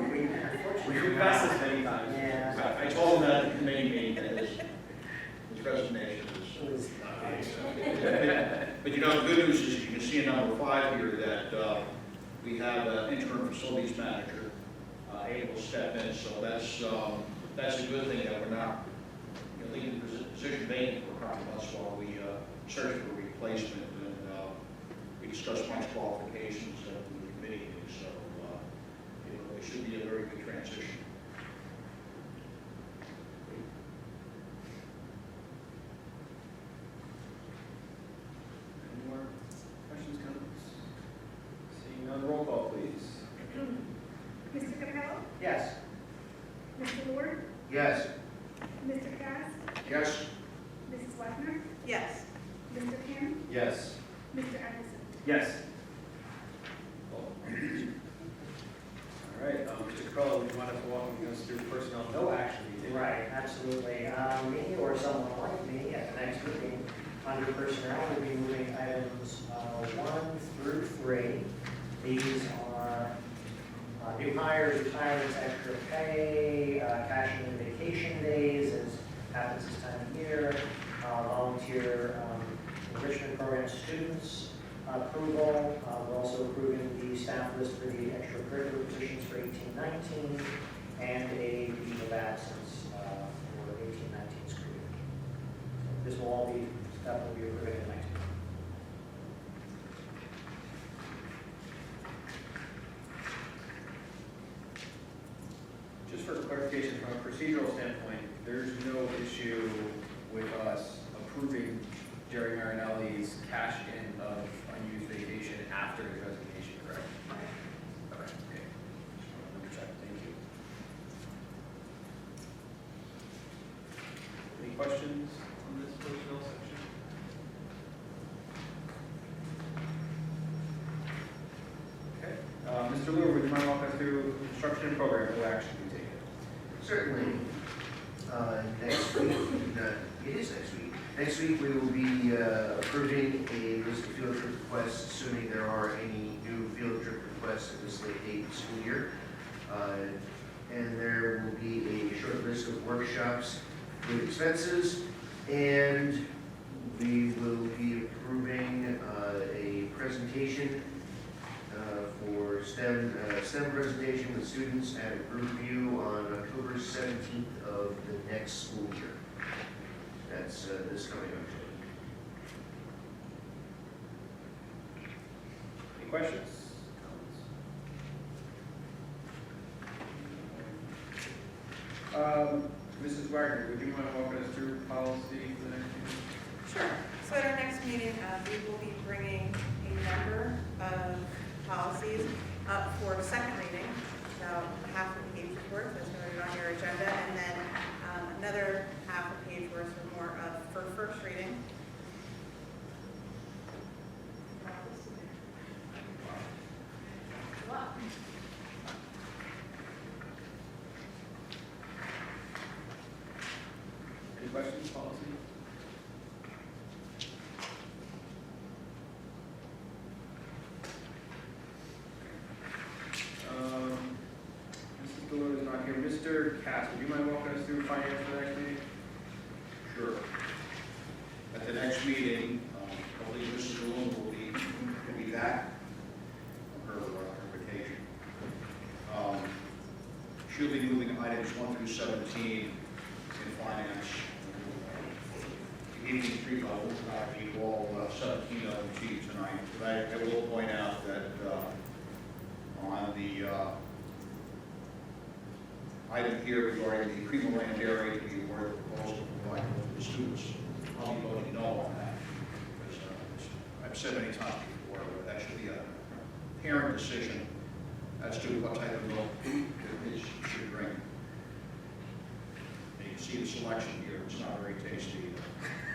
We've passed this many times. Yeah. I told him that in many meetings, and his resignation is But you know, the good news is you can see in number 5 here that we have an interim facilities manager able to step in, so that's a good thing that we're not leaving the position vacant for a couple months while we search for a replacement, and we discuss Mike's qualifications at the committee meeting, so it should be a very good transition. Any more questions, comments? Seeing none, roll call, please. Mr. Capello? Yes. Mr. Lord? Yes. Mr. Cass? Yes? Mrs. Wagner? Yes. Mr. Kim? Yes. Mr. Anderson? Yes. All right, Mr. Capello, would you mind if walking us through personnel no action be taken? Right, absolutely. Me or someone like me at the next meeting, under personnel, we'll be moving items 1 through 3. These are new hires, retirements, extra pay, cashing in vacation days, as happens this time of year, volunteer enrichment program students approval. We're also approving the staff list for the extracurricular positions for 18-19 and a leave of absence for 18-19 school year. This will all be stuff that will be approved in the next meeting. Just for clarification, from a procedural standpoint, there's no issue with us approving Jerry Marinelli's cash in of unused vacation after his resignation, correct? Okay. Okay. Let me check, thank you. Any questions on this personnel section? Okay. Mr. Lure, would you mind walking us through construction and program, no action be taken? Certainly. Next week, it is next week. Next week, we will be approving a list of field trip requests, assuming there are any new field trip requests at this late date in the school year. And there will be a short list of workshops with expenses, and we will be approving a presentation for STEM presentation with students at a group view on October 17th of the next school year. That's this coming October. Any questions? Comments? Mrs. Wagner, would you mind walking us through policy for the next meeting? Sure. So at our next meeting, we will be bringing a number of policies up for second reading, about half a page worth, as noted on your agenda, and then another half a page worth or more for first reading. Any questions, policy? Mrs. Deloitte is not here. Mr. Cass, would you mind walking us through finance for the next meeting? Sure. At the next meeting, I believe Mrs. Deloitte will be back on her vacation. She'll be moving items 1 through 17 in finance. Evening 3 level, I all 17 of them to you tonight. But I will point out that on the item here regarding the Primo Land area to be awarded the proposal to provide for the students, I'll be voting no on that. Because I've said many times before, but that should be a parent decision as to what type of milk their kids should drink. And you can see the selection here, it's not very tasty.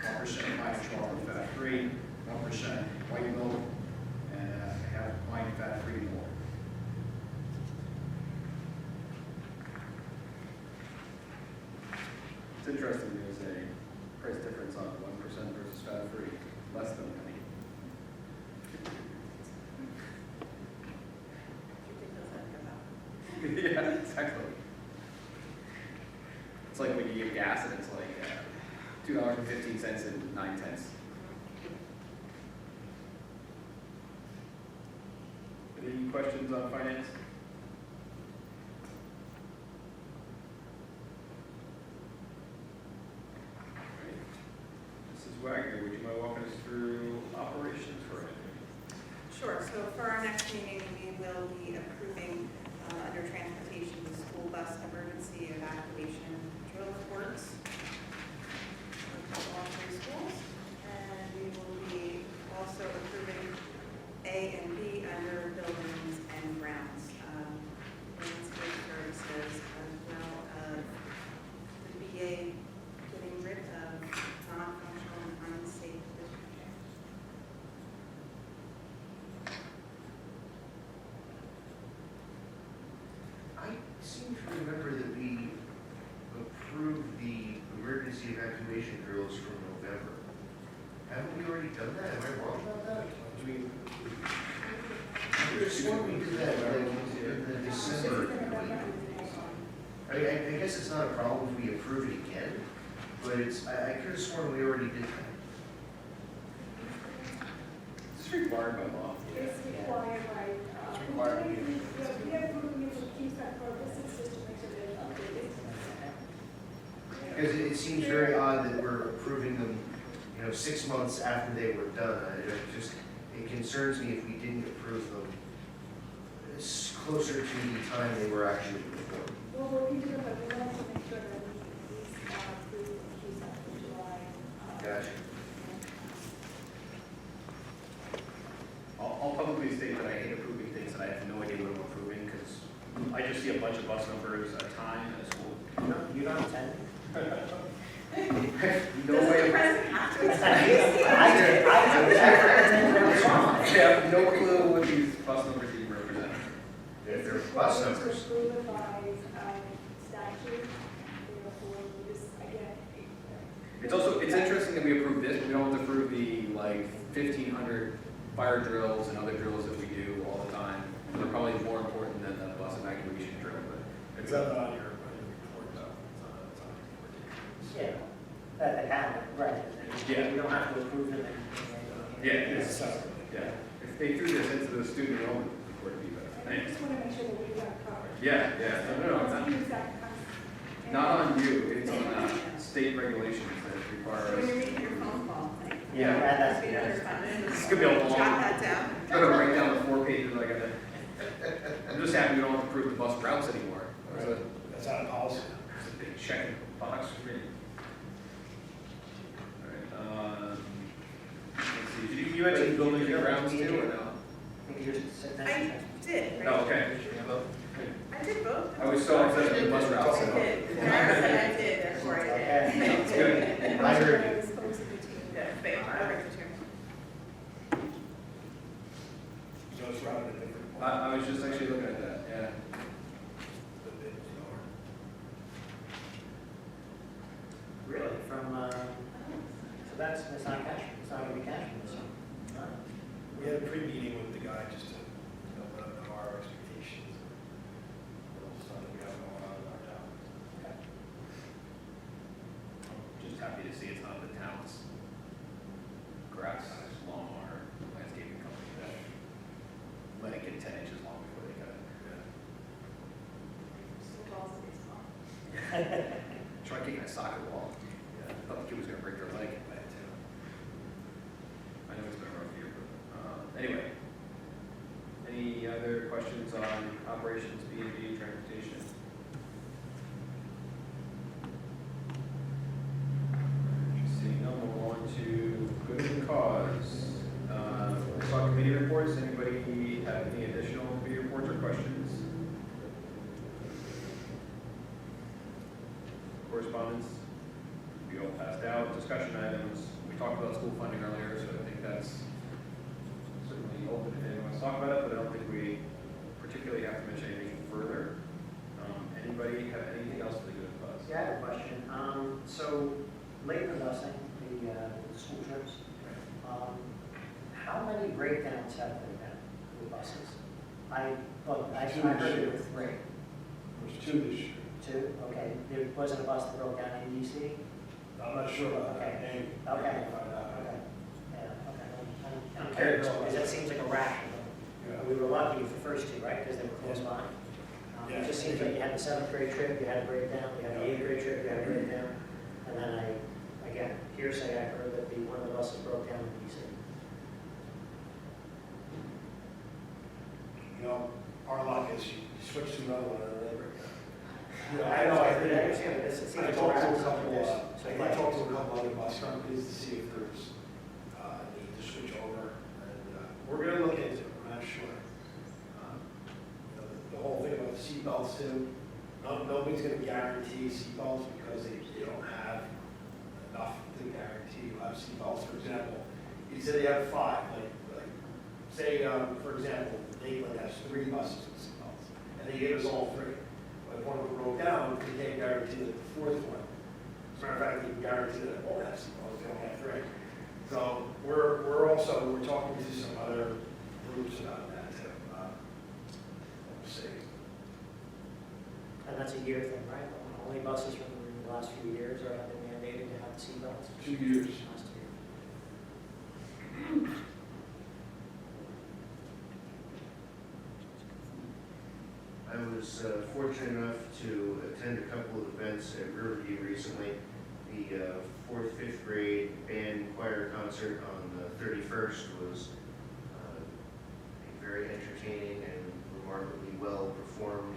1% high chocolate fat-free, 1% white milk, and half pint fat-free milk. It's interesting, there's a price difference on 1% versus fat-free, less than a penny. cents and 9 cents. Any questions on finance? Mrs. Wagner, would you mind walking us through operations for a minute? Sure, so for our next meeting, we will be approving, under transportation, the school bus emergency evacuation drill reports for all three schools. And we will be also approving A and B under buildings and grounds, landscape services, as well as the BA getting rid of non-functional and unsafe distribution. I seem to remember that we approved the emergency evacuation drills from November. Haven't we already done that? Am I wrong about that? I could have sworn we did that like in the December meeting. I guess it's not a problem if we approve it again, but I could have sworn we already did that. Is this required by law? It's required by, It's required. we have approved it for keeps that purpose, it's just to make sure they're updated. Because it seems very odd that we're approving them, 6 months after they were done. It concerns me if we didn't approve them closer to the time they were actually performed. Well, we'll keep it, but we want to make sure that these are approved and keeps that for July. Gotcha. I'll publicly state that I hate approving things that I have no idea what I'm approving, because I just see a bunch of bus numbers at a time in a school. You don't attend? No Does way. the president have to attend? I have no clue what these bus numbers even represent. If they're It's bus required numbers. to approve it by statute, therefore, we just, again. It's interesting that we approve this, but we don't have to approve the 1,500 fire drills and other drills that we do all the time. They're probably more important than the bus evacuation drill, but It's not on your report though. It's on your report. Yeah, that they happen, right. Yeah. We don't have to approve them. It's separate. Yeah. If they threw this into the student enrollment report, it'd be better. And I Thanks. just want to make sure that we got it covered. Yeah. No, it's not. Use that. Not on you, it's on state regulations that When require you're us. making your phone call, like. Yeah, that's- Be another fun. This could be a long- Jot that down. I'm gonna write down the 4 pages I gotta. I'm just happy we don't have to approve the bus routes anymore. That's not a policy. It's a big check box for me. Alright, let's see, you mentioned buildings and grounds too, or no? I think you just said that. I did, right? Oh, okay. I did both. I was so obsessed with the bus routes. I did. Karen said I did, therefore I did. Okay. That's good. I heard you. It's supposed to be two. Yeah, but I'll bring it to you. So it's routed a different point. I was just actually looking at that, yeah. The bid was lower. Really, so that's not cash, it's not gonna be cash from this one? We had a pre-meeting with the guy just to, let him know our expectations. Stuff that we have going on in our town. Just happy to see it's not the town's grass lawnmower landscaping company that let it get 10 inches long before they cut it. Still calls it baseball. Try kicking a soccer ball. Yeah, I thought the kid was gonna break their leg. I know it's been a rough year, but, anyway. Any other questions on operations, B&B, transportation? Seeing none, we'll go on to good of the cause. Let's talk committee reports. Anybody have any additional committee reports or questions? Correspondence? We all passed out. Discussion items. We talked about school funding earlier, so I think that's certainly open if anyone wants to talk about it, but I don't think we particularly have to mention anything further. Anybody have anything else for the good of the cause? Yeah, I have a question. So late in the busing, the school trips, how many breakdowns have there been with buses? I heard it with three. There's two this year. Two, okay. There wasn't a bus that broke down in DC? I'm not sure about that. Okay. Maybe. Okay. Maybe find out. Okay. Yeah, okay. I'm curious, because that seems like a ration. Yeah. We were lucky with the first two, right, because they were close by. It just seems like you had the 7th grade trip, you had a breakdown, you had the 8th grade trip, you had a breakdown. And then again, hearsay, I heard that one of the buses broke down in DC. You know, our luck is you switch to another one and then they break down. I know, I understand, but it seems I like a talked to ration. a couple, So I talked to a couple other bus companies to see if there's need to switch over, and we're gonna look into it, we're not sure. You know, the whole thing about the seatbelts too, nobody's gonna guarantee seatbelts because they don't have enough to guarantee you have seatbelts. For example, you said they have 5, like say, for example, Lakeland has 3 buses with seatbelts, and they gave us all 3. But if one of them broke down, we can't guarantee that the 4th one. As a matter of fact, we can guarantee that it won't have seatbelts, they only have 3. So we're talking to some other groups about that too. We'll see. And that's a year thing, right? Only buses from the last few years are have been mandated to have the seatbelts. 2 years. Last year. I was fortunate enough to attend a couple of events at Riverview recently. The 4th, 5th grade band choir concert on the 31st was a very entertaining and remarkably well performed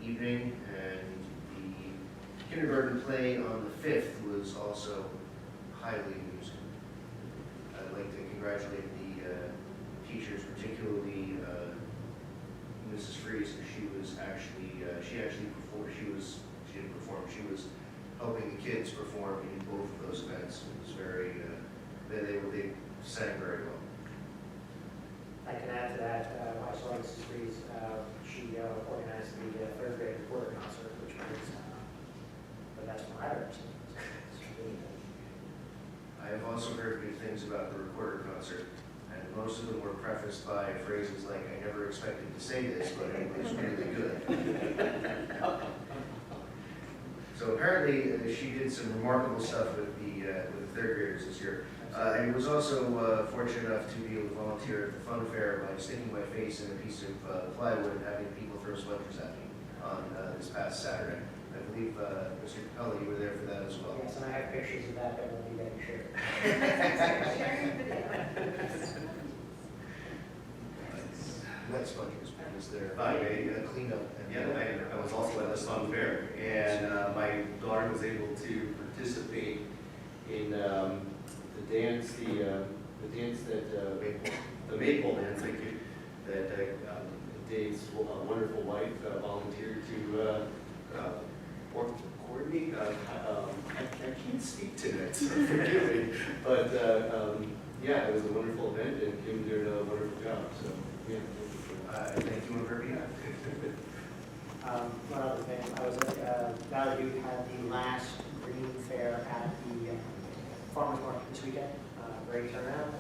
evening, and the kindergarten play on the 5th was also highly amusing. I'd like to congratulate the teachers, particularly Mrs. Freeze. She didn't perform. She was helping the kids perform in both of those events. It was very, they sang very well. I can add to that, I saw Mrs. Freeze, she organized the 3rd grade reporter concert, which was the best one I've ever seen. It's really good. I have also heard good things about the recorder concert, and most of them were prefaced by phrases like, "I never expected to say this, but it was really good." So apparently, she did some remarkable stuff with the 3rd graders this year. And was also fortunate enough to be able to volunteer at the fun fair by sticking my face in a piece of plywood and having people throw splinters at me on this past Saturday. I believe, Mr. Capelli, you were there for that as well. Yes, and I have pictures of that that will be getting shared. Sharing video. Wet splinters, was there a cleanup? Yeah, I was also at the fun fair, and my daughter was able to participate in the dance that, the maypole dance, thank you, that Dave's wonderful wife volunteered to coordinate. I can't speak to it, so forgive me, but yeah, it was a wonderful event, and Kim did a wonderful job, so, yeah. Thank you on her behalf. One other thing, I was at, Valley View had the last green fair at the farmer's market this weekend. Great turnout.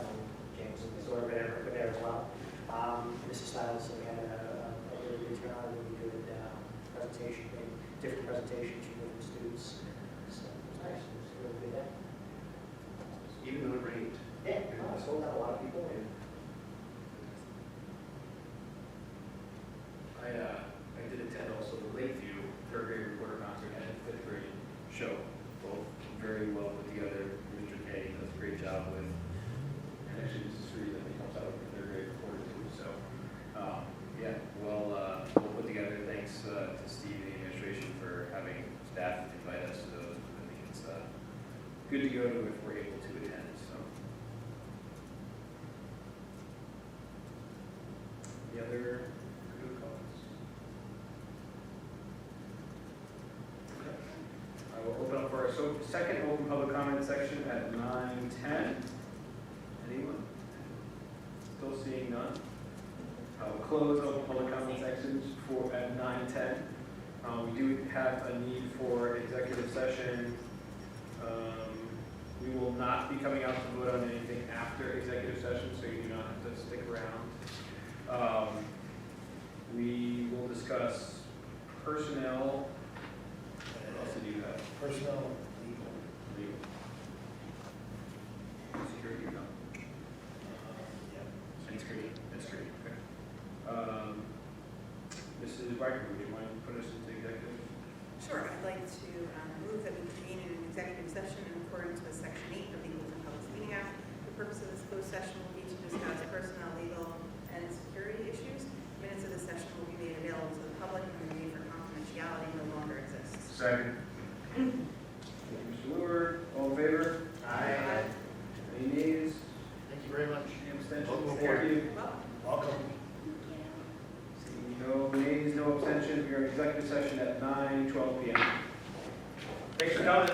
James and Missouri were there as well. Mrs. Stiles, so we had a really good turnout, a really good presentation, different presentations from different students. So it was nice. It was a really good day. Even though it rained. Yeah, I sold out a lot of people. I did attend also the Lakeview 3rd grade reporter concert and 5th grade show. Both very well put together. Mr. K does a great job with, and actually Mrs. Freeze, I think, helps out with the 3rd grade reporter too. So, yeah, well put together. Thanks to Steve and the administration for having staff invite us to those. I think it's good to go to if we're able to attend. So, the other good comments. I will open up for our second open public comment section at 9:10. Anyone? Still seeing none? I will close open public comment sections at 9:10. We do have a need for executive session. We will not be coming out to vote on anything after executive session, so you do not have to stick around. We will discuss personnel. What else did you have? Personnel, Mrs. Wagner, would you mind putting us into executive? Sure, I'd like to move that we convene in an executive session in accordance with Section 8 of the Open Public Meeting Act. The purpose of this closed session will be to discuss personnel, legal, and security issues. Minutes of the session will be made available to the public, and the need for confidentiality no longer exists. Second. Thank you, Mr. Lure. All in favor? Aye. Any nays? Thank you very much. Any abstentions? Welcome Thank aboard. you. Welcome. Seeing no nays, no abstentions, we are in executive session at 9:12 p.m. Thanks for coming.